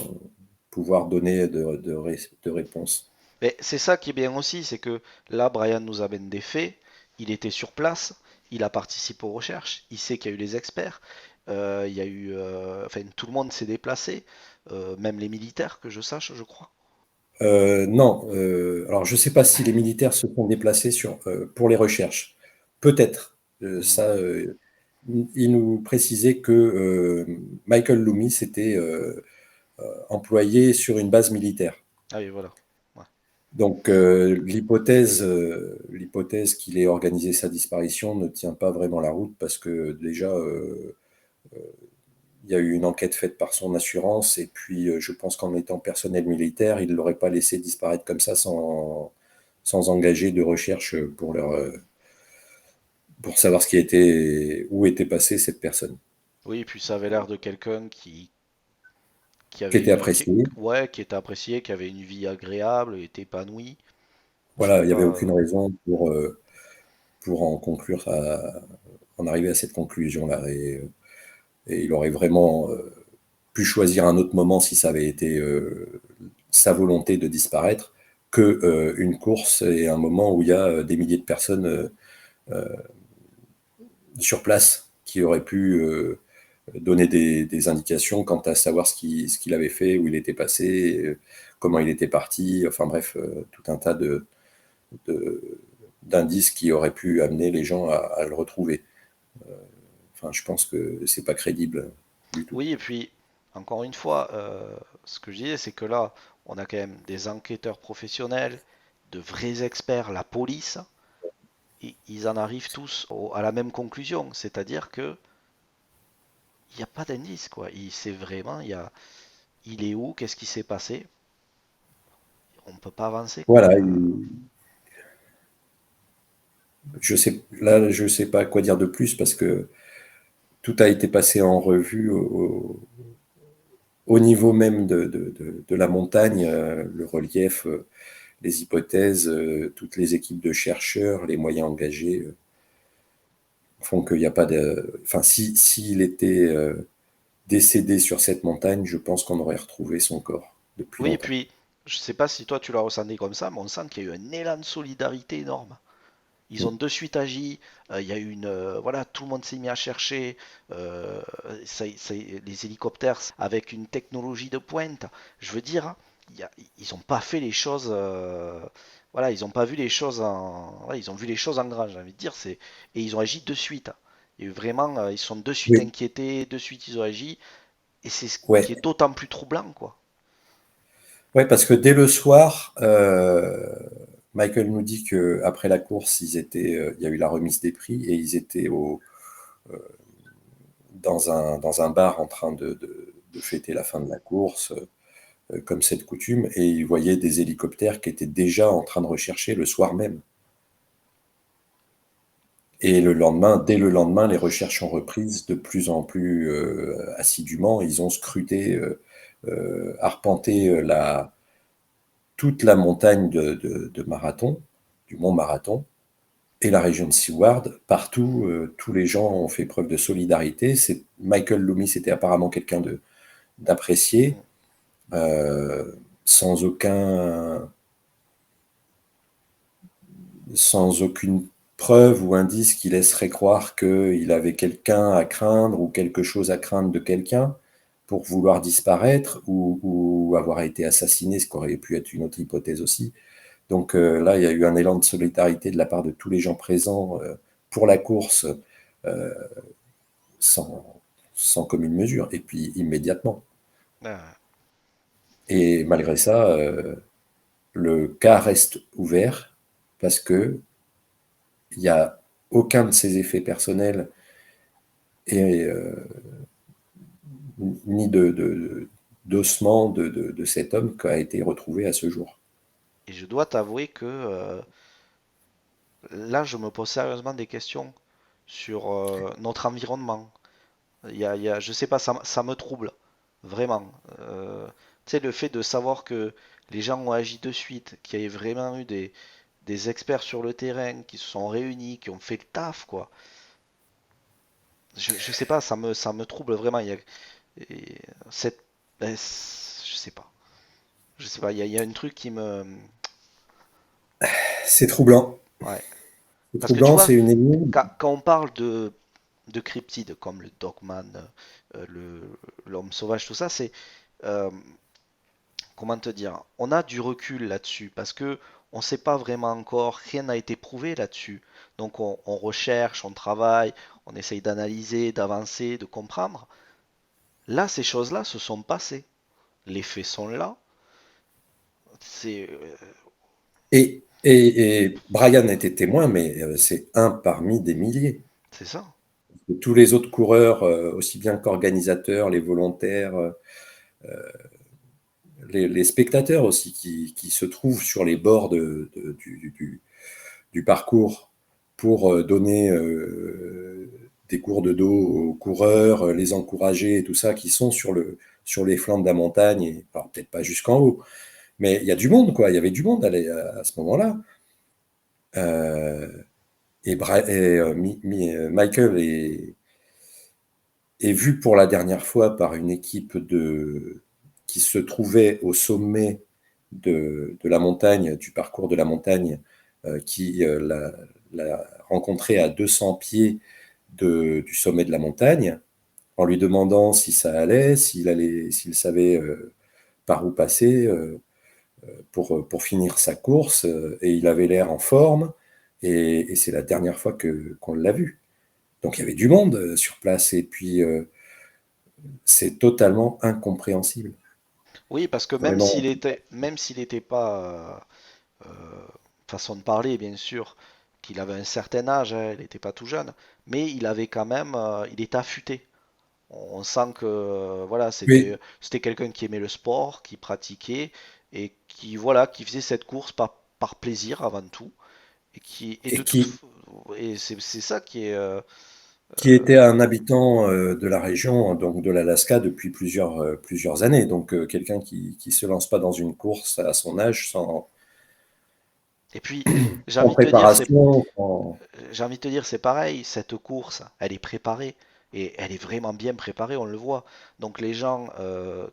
pouvoir donner de réponse. mais c'est ça qui est bien aussi, c'est que là, Brian nous amène des faits, il était sur place, il a participé aux recherches, il sait qu'il y a eu les experts, il y a eu, enfin, tout le monde s'est déplacé, même les militaires, que je sache, je crois. Non, alors je ne sais pas si les militaires se sont déplacés pour les recherches. Peut-être. Mhm. Ça, il nous précisait que Michael Loomis était employé sur une base militaire. Ah oui, voilà. Ouais. Donc l'hypothèse qu'il ait organisé sa disparition ne tient pas vraiment la route parce que déjà il y a eu une enquête faite par son assurance et puis je pense qu'en étant personnel militaire, il ne l'aurait pas laissé disparaître comme ça sans engager de recherche pour savoir où était passée cette personne. Oui, et puis ça avait l'air de quelqu'un qui qui avait était apprécié. ouais, qui était apprécié, qui avait une vie agréable, était épanoui. Je Voilà, vois il n'y avait pas. aucune raison pour en conclure en arriver à cette conclusion-là. Et il aurait vraiment pu choisir un autre moment si ça avait été sa volonté de disparaître que une course et un moment où il y a des milliers de personnes sur place qui auraient pu donner des indications quant à savoir ce qu'il avait fait, où il était passé, comment il était parti, enfin bref, tout un tas de- d'indices qui auraient pu amener les gens à le retrouver. Enfin, je pense que c'est pas crédible du tout. Oui, et puis, encore une fois, ce que je disais, c'est que là, on a quand même des enquêteurs professionnels, de vrais experts, la police, et ils en arrivent tous à la même conclusion, c'est-à-dire que il n'y a pas d'indice, quoi. C'est vraiment, il est où, qu'est-ce qui s'est passé, on ne peut pas avancer, quoi. Voilà, je sais pas quoi dire de plus parce que tout a été passé en revue au niveau même de la montagne, le relief, les hypothèses, toutes les équipes de chercheurs, les moyens engagés font qu'il n'y a pas de. Enfin, s'il était décédé sur cette montagne, je pense qu'on aurait retrouvé son corps depuis Oui, et longtemps. puis, je sais pas si toi tu l'as ressenti comme ça, mais on sent qu'il y a eu un élan de solidarité énorme. Ils ont Mm. de suite agi. Il y a eu voilà, tout le monde s'est mis à chercher euh, les hélicoptères avec une technologie de pointe. Je veux dire, ils n'ont pas fait les choses. Voilà, ils n'ont pas vu les choses voilà, ils ont vu les choses en grand. J'ai envie de dire, et ils ont agi de suite. Et vraiment, ils sont de suite Oui, inquiétés, de suite ils ont agi. Et c'est ce qui ouais. est d'autant plus troublant, quoi. Ouais, parce que dès le soir, Michael nous dit que après la course, il y a eu la remise des prix et ils étaient dans un bar en train de fêter la fin de la course, comme c'est de coutume, et ils voyaient des hélicoptères qui étaient déjà en train de rechercher le soir même. Et dès le lendemain, les recherches ont repris de plus en plus assidûment. Ils ont scruté, arpenté toute la montagne de Marathon, du mont Marathon, et la région de Seward. Partout, tous les gens ont fait preuve de solidarité. Michael Loomis était apparemment quelqu'un d'apprécié, euh, sans aucun, sans aucune preuve ou indice qui laisserait croire qu'il avait quelqu'un à craindre ou quelque chose à craindre de quelqu'un pour vouloir disparaître ou avoir été assassiné, ce qui aurait pu être une autre hypothèse aussi. Donc là, il y a eu un élan de solidarité de la part de tous les gens présents pour la course euh, sans, sans commune mesure, et puis immédiatement. Euh, Et malgré ça, le cas reste ouvert parce que il n'y a aucun de ses effets personnels et ni d'ossement de cet homme qui a été retrouvé à ce jour. et je dois t'avouer que là, je me pose sérieusement des questions sur notre environnement. Je sais pas, ça me trouble, vraiment. Tu sais, le fait de savoir que les gens ont agi de suite, qu'il y ait vraiment eu des experts sur le terrain qui se sont réunis, qui ont fait le taf, quoi. Je sais pas, ça me trouble vraiment. Et cette, je sais pas. Je sais pas, il y a un truc qui me. C'est troublant. Ouais. C'est Parce que tu troublant, vois, c'est une énigme. quand on parle de cryptides comme le Dogman, l'homme sauvage, tout ça, c'est euh, comment te dire, on a du recul là-dessus parce que on ne sait pas vraiment encore, rien n'a été prouvé là-dessus. Donc on recherche, on travaille, on essaye d'analyser, d'avancer, de comprendre. Là, ces choses-là se sont passées. Les faits sont là. C'est Et Brian était témoin, mais c'est un parmi des milliers. c'est ça. De tous les autres coureurs, aussi bien qu'organisateurs, les volontaires, les spectateurs aussi, qui se trouvent sur les bords du parcours pour donner des gourdes d'eau aux coureurs, les encourager et tout ça, qui sont sur les flancs de la montagne, alors peut-être pas jusqu'en haut, mais il y a du monde, quoi. Il y avait du monde à ce moment-là. Euh, Michael est vu pour la dernière fois par une équipe qui se trouvait au sommet de la montagne, du parcours de la montagne, qui l'a rencontré à 200 pieds du sommet de la montagne, en lui demandant si ça allait, s'il savait par où passer pour finir sa course, et il avait l'air en forme, et c'est la dernière fois qu'on l'a vu. Donc il y avait du monde sur place, et puis c'est totalement incompréhensible. Oui, parce que Vraiment. même s'il était pas, façon de parler, bien sûr, qu'il avait un certain âge, hein, il n'était pas tout jeune, mais il avait quand même, il était affûté. On sent que voilà, Oui, c'était quelqu'un qui aimait le sport, qui pratiquait et qui voilà, qui faisait cette course par plaisir avant tout et et de toute qui, et c'est ça qui est qui était un habitant de la région, donc de l'Alaska, depuis plusieurs années. Donc quelqu'un qui se lance pas dans une course à son âge et puis j'ai sans envie de te dire c'est préparation. j'ai envie de te dire c'est pareil, cette course, elle est préparée et elle est vraiment bien préparée, on le voit. Donc les gens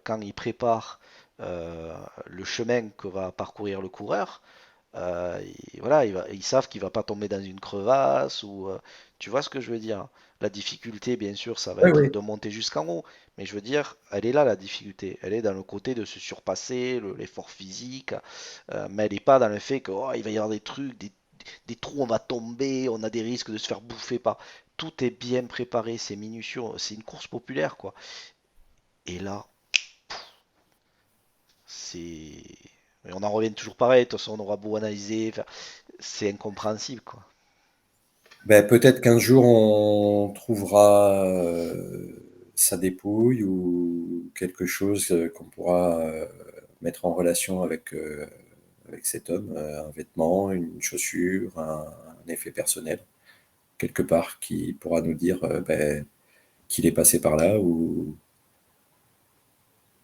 quand ils préparent le chemin que va parcourir le coureur, voilà, ils savent qu'il va pas tomber dans une crevasse ou tu vois ce que je veux dire. La difficulté, bien sûr, ça va Oui, être oui. de monter jusqu'en haut, mais je veux dire, elle est là la difficulté. Elle est dans le côté de se surpasser, l'effort physique, mais elle n'est pas dans le fait que oh, il va y avoir des trucs, des trous, on va tomber, on a des risques de se faire bouffer par. Tout est bien préparé, c'est minutieux, c'est une course populaire quoi. Et là, c'est. Et on en revient toujours pareil, de toute façon on aura beau analyser, enfin, c'est incompréhensible quoi. Ben, peut-être qu'un jour on trouvera sa dépouille ou quelque chose qu'on pourra mettre en relation avec cet homme, un vêtement, une chaussure, un effet personnel, quelque part, qui pourra nous dire ben, qu'il est passé par là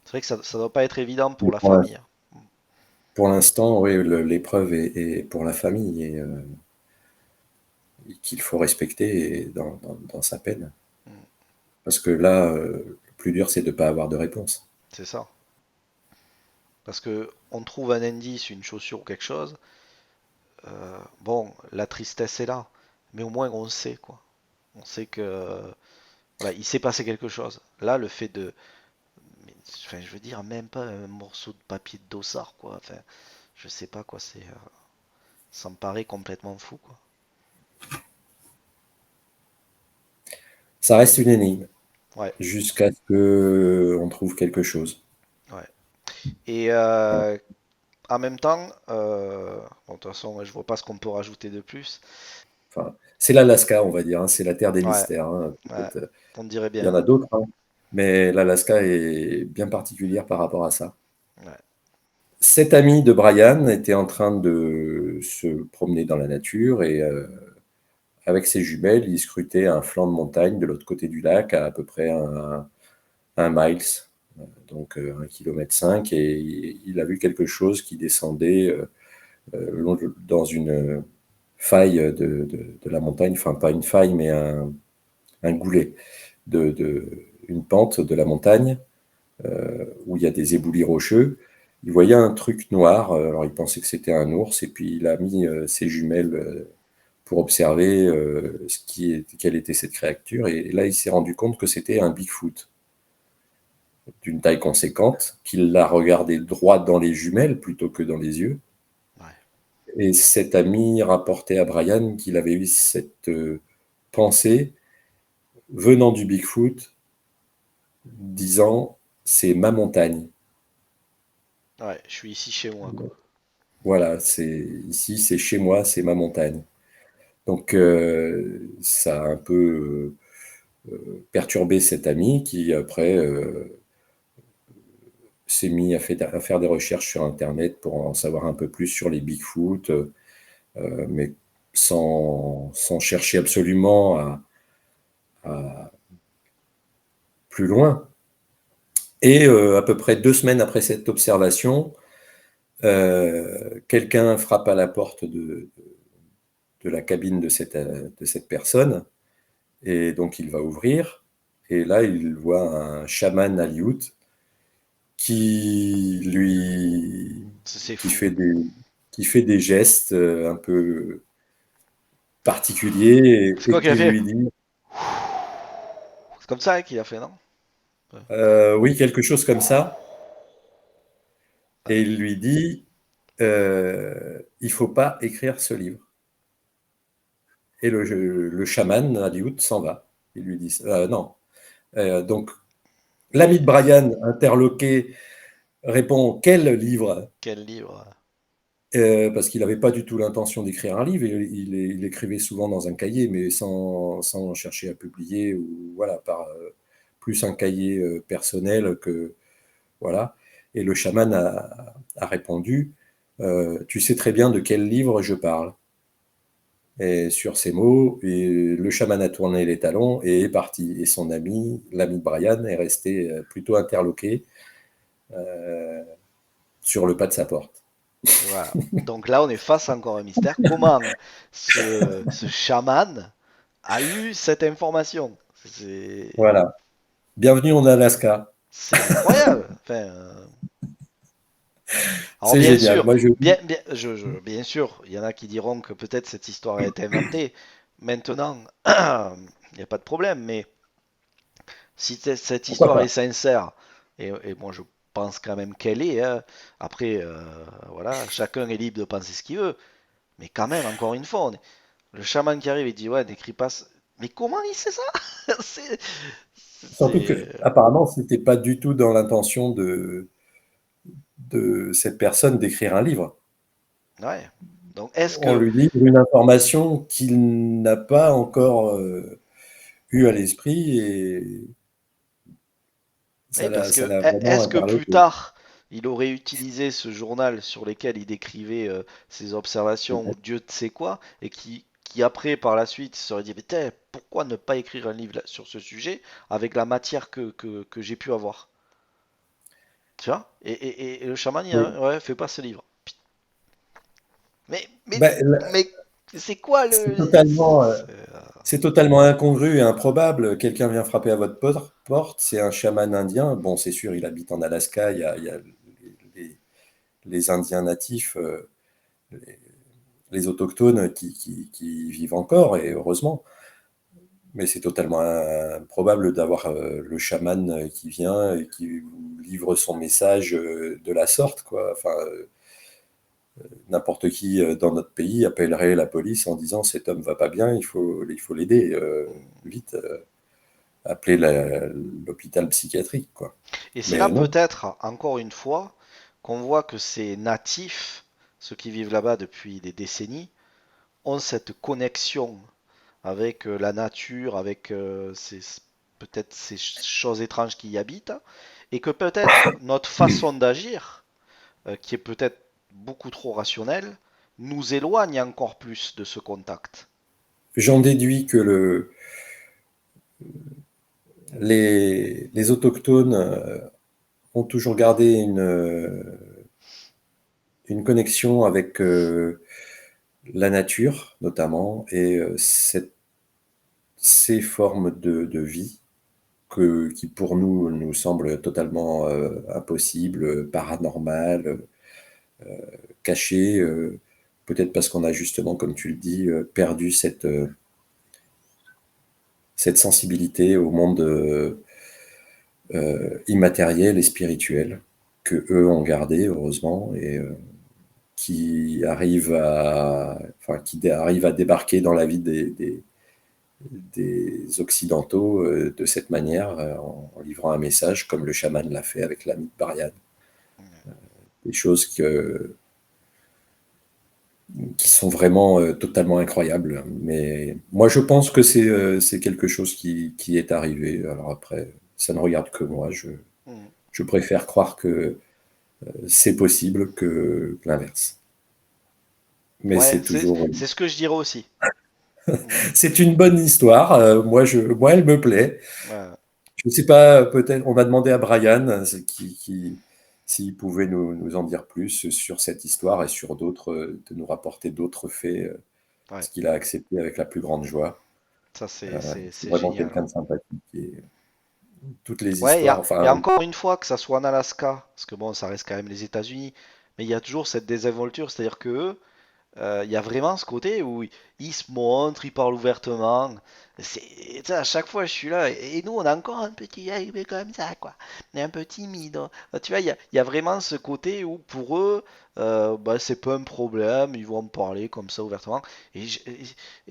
C'est vrai que ça doit pas être évident pour ou la famille, hein. pour l'instant, oui, l'épreuve est pour la famille et qu'il faut respecter dans sa peine. Mm. Parce que là, le plus dur, c'est de ne pas avoir de réponse. C'est ça. Parce que on trouve un indice, une chaussure ou quelque chose, bon, la tristesse est là, mais au moins on sait quoi. On sait que voilà, il s'est passé quelque chose. Là, le fait de, mais, enfin, je veux dire, même pas un morceau de papier de dossard quoi. Enfin, je sais pas quoi, ça me paraît complètement fou quoi. Ça reste une énigme Ouais, jusqu'à ce qu'on trouve quelque chose. ouais. Et Voilà. en même temps, bon, de toute façon, je vois pas ce qu'on peut rajouter de plus. Enfin, c'est l'Alaska, on va dire, hein, c'est la terre des Ouais, mystères, hein. ouais, Peut-être, on dirait il y en bien. a d'autres, hein, mais l'Alaska est bien particulière par rapport à ça. Ouais, Cet ami de Brian était en train de se promener dans la nature et avec ses jumelles, il scrutait un flanc de montagne de l'autre côté du lac à peu près un miles, donc 1,5 km, et il a vu quelque chose qui descendait dans une faille de la montagne, enfin pas une faille, mais un goulet, une pente de la montagne où il y a des éboulis rocheux. Il voyait un truc noir, alors il pensait que c'était un ours, et puis il a mis ses jumelles pour observer quelle était cette créature, et là il s'est rendu compte que c'était un Bigfoot d'une taille conséquente, qu'il l'a regardé droit dans les jumelles plutôt que dans les yeux. ouais. Et cet ami rapportait à Brian qu'il avait eu cette pensée venant du Bigfoot, disant c'est ma montagne. Ouais, je suis ici chez moi, quoi. Voilà, c'est ici, c'est chez moi, c'est ma montagne. Donc ça a un peu perturbé cet ami qui après s'est mis à faire des recherches sur Internet pour en savoir un peu plus sur les Bigfoot, mais sans chercher absolument plus loin. Et à peu près 2 semaines après cette observation, quelqu'un frappe à la porte de la cabine de cette personne, et donc il va ouvrir, et là il voit un chaman Aliout qui C'est qui fou. fait des gestes un peu particuliers, C'est et quoi qu'il a qui fait? lui dit C'est comme ça qu'il a fait, non? Ouais. oui, quelque chose comme ça, Ouais. et il lui dit il faut pas écrire ce livre. Et le chaman Aliout s'en va. Il lui dit non. Donc l'ami de Brian, interloqué, répond quel livre? Quel livre? Parce qu'il n'avait pas du tout l'intention d'écrire un livre. Il écrivait souvent dans un cahier, mais sans chercher à publier, ou voilà, par plus un cahier personnel que voilà. Et le chaman a répondu tu sais très bien de quel livre je parle. Et sur ces mots, et le chaman a tourné les talons et est parti. Et son ami, l'ami de Brian, est resté plutôt interloqué sur le pas de sa porte. Voilà. Donc là, on est face à encore un mystère. Comment ce chaman a eu cette information? C'est Voilà. Bienvenue en Alaska. c'est incroyable. Enfin, alors C'est bien génial. sûr, Moi, je dis, bien sûr, il y en a qui diront que peut-être cette histoire a été inventée. Maintenant, il n'y a pas de problème, mais si cette pourquoi histoire est pas. sincère, et moi je pense quand même qu'elle est, hein, après, voilà, chacun est libre de penser ce qu'il veut, mais quand même, encore une fois, le chaman qui arrive et dit, ouais, n'écris pas. Mais comment il sait ça? C'est. Surtout que, apparemment, c'était pas du tout dans l'intention de cette personne d'écrire un livre. Ouais. Donc, est-ce On que. lui livre une information qu'il n'a pas encore eue à l'esprit, et Oui, parce ça que l'a vraiment est-ce que interloqué. plus tard, il aurait utilisé ce journal sur lequel il décrivait ses observations ou Peut-être. Dieu ne sait quoi, et qui après, par la suite, se serait dit, mais pourquoi ne pas écrire un livre sur ce sujet avec la matière que j'ai pu avoir? Tu vois? Et le chaman, il Oui. a, ouais, fais pas ce livre. Mais, mais, Ben, mais, c'est quoi c'est le. totalement, c'est totalement incongru et improbable. Quelqu'un vient frapper à votre porte, c'est un chaman indien. Bon, c'est sûr, il habite en Alaska, il y a les, les Indiens natifs, les, les autochtones qui vivent encore, et heureusement. Mais c'est totalement improbable d'avoir le chaman qui vient et qui vous livre son message de la sorte, quoi. Enfin, n'importe qui dans notre pays appellerait la police en disant cet homme va pas bien, il faut l'aider vite, appeler l'hôpital psychiatrique, quoi. Et c'est là Mais non. peut-être, encore une fois, qu'on voit que ces natifs, ceux qui vivent là-bas depuis des décennies, ont cette connexion avec la nature, avec peut-être ces choses étranges qui y habitent, et que peut-être notre façon d'agir, qui est peut-être beaucoup trop rationnelle, nous éloigne encore plus de ce contact. J'en déduis que les autochtones ont toujours gardé une connexion avec la nature, notamment, et ces formes de vie qui, pour nous, nous semblent totalement impossibles, paranormales, cachées, peut-être parce qu'on a justement, comme tu le dis, perdu cette sensibilité au monde immatériel et spirituel que eux ont gardé, heureusement, et qui arrive à débarquer dans la vie des Occidentaux de cette manière, en livrant un message, comme le chaman l'a fait avec l'ami de Bariad. Des choses qui sont vraiment totalement incroyables. Mais moi, je pense que c'est quelque chose qui est arrivé. Alors après, ça ne regarde que moi. Hmm. Je préfère croire que c'est possible que l'inverse. Mais Ouais, c'est toujours. c'est ce que je dirais aussi. C'est une bonne histoire. Moi, elle me plaît. Ouais, Je ne sais pas, peut-être, on a demandé à Brian s'il pouvait nous en dire plus sur cette histoire et sur d'autres, de nous rapporter d'autres faits, ouais. ce qu'il a accepté avec la plus grande joie. Ça, C'est c'est vraiment génial. quelqu'un de sympathique. Et toutes les Ouais, histoires, et enfin, encore une fois, que ça soit en Alaska, parce que bon, ça reste quand même les États-Unis, mais il y a toujours cette désinvolture, c'est-à-dire que eux, il y a vraiment ce côté où ils se montrent, ils parlent ouvertement. Tu sais, à chaque fois, je suis là, et nous, on a encore un petit arrivé comme ça, quoi. On est un peu timide, hein. Tu vois, il y a vraiment ce côté où pour eux, bah, c'est pas un problème, ils vont en parler comme ça ouvertement. Et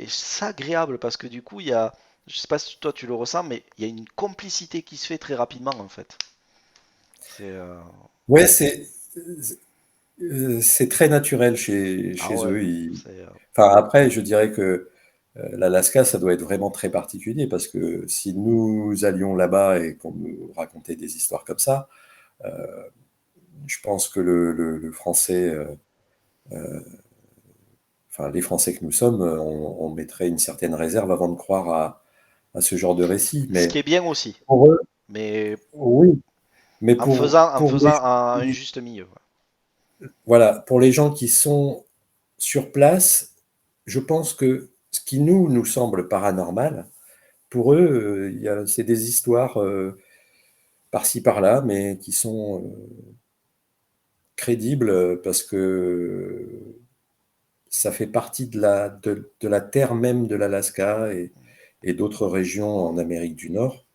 c'est agréable parce que du coup, je sais pas si toi tu le ressens, mais il y a une complicité qui se fait très rapidement en fait. C'est ouais, c'est très naturel ah chez ouais, eux. c'est Enfin, après, je dirais que l'Alaska, ça doit être vraiment très particulier parce que si nous allions là-bas et qu'on nous racontait des histoires comme ça, euh, je pense que le français, enfin les Français que nous sommes, on mettrait une certaine réserve avant de croire à ce genre de récit. ce qui Mais est bien aussi. pour eux, Mais oui. Mais en pour faisant un juste milieu. voilà, pour les gens qui sont sur place, je pense que ce qui nous semble paranormal, pour eux, c'est des histoires par-ci par-là, mais qui sont crédibles parce que ça fait partie de la terre même de l'Alaska et d'autres régions en Amérique du Nord.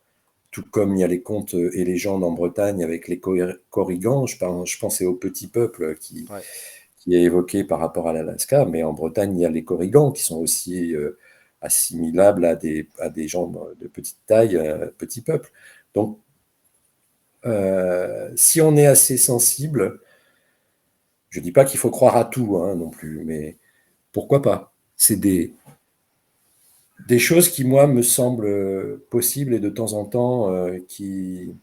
Tout comme il y a les contes et légendes en Bretagne avec les Korrigans, je pensais au petit peuple Ouais, qui est évoqué par rapport à l'Alaska, mais en Bretagne, il y a les Korrigans qui sont aussi assimilables à des gens de petite taille, petit peuple. Donc, si on est assez sensible, je ne dis pas qu'il faut croire à tout hein, non plus, mais pourquoi pas? C'est des choses qui, moi, me semblent possibles et de temps en temps qui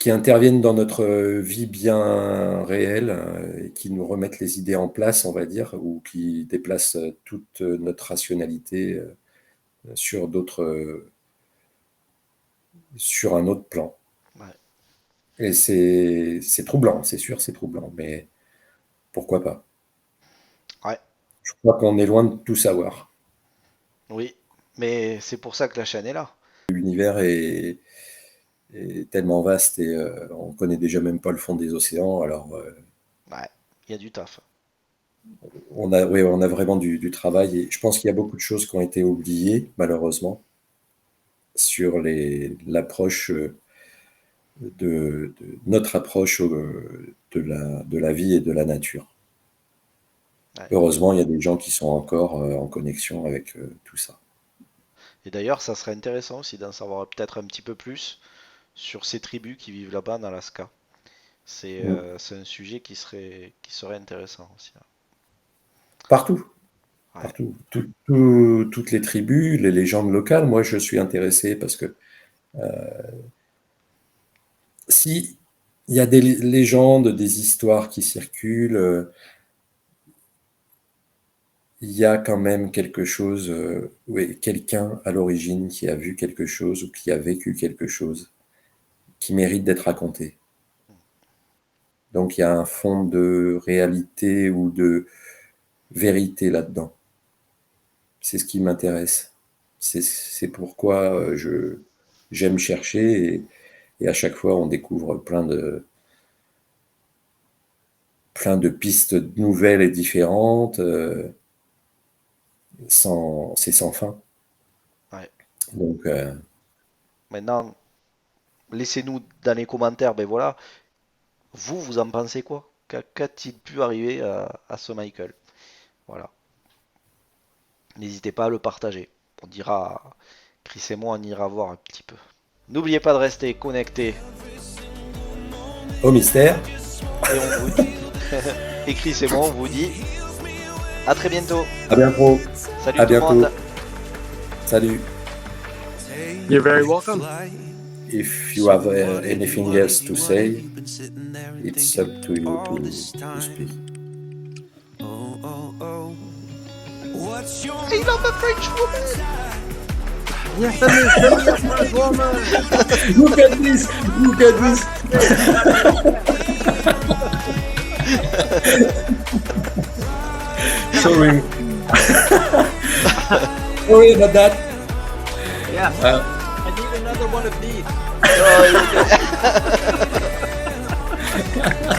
interviennent dans notre vie bien réelle et qui nous remettent les idées en place, on va dire, ou qui déplacent toute notre rationalité sur sur un autre plan. ouais, Et c'est troublant, c'est sûr, c'est troublant, mais pourquoi pas? ouais, Je crois qu'on est loin de tout savoir. oui. Mais c'est pour ça que la chaîne est là. L'univers est tellement vaste et on connaît déjà même pas le fond des océans, alors Ouais, il y a du taf. oui, on a vraiment du travail et je pense qu'il y a beaucoup de choses qui ont été oubliées, malheureusement, sur l'approche notre approche de la vie et de la nature. Ouais. Heureusement, il y a des gens qui sont encore en connexion avec tout ça. Et d'ailleurs, ça serait intéressant aussi d'en savoir peut-être un petit peu plus sur ces tribus qui vivent là-bas en Alaska. Mm. C'est un sujet qui serait intéressant aussi, hein. Partout, Ouais, partout. Toutes les tribus, les légendes locales, moi je suis intéressé parce que si il y a des légendes, des histoires qui circulent, il y a quand même quelque chose, oui, quelqu'un à l'origine qui a vu quelque chose ou qui a vécu quelque chose qui mérite d'être raconté. Donc il y a un fond de réalité ou de vérité là-dedans. C'est ce qui m'intéresse. C'est pourquoi j'aime chercher et à chaque fois on découvre plein de pistes nouvelles et différentes. C'est sans fin. ouais. Donc Maintenant, laissez-nous dans les commentaires, ben voilà, vous en pensez quoi? Qu'a-t-il pu arriver à ce Michael? Voilà. N'hésitez pas à le partager. On dira, Chris et moi, on ira voir un petit peu. N'oubliez pas de rester connectés au mystère, et on vous dit, et Chris et moi, on vous dit à très bientôt. à bientôt, Salut à tout le bientôt. monde. Salut. You're very welcome. If you have anything else to say, it's up to you to speak. Oh, oh, oh. What I love a French woman. Yes, send me a French woman. Look at this! Look at this! Sorry. Sorry about that. Yeah, Uh, I need another one of these. Oh,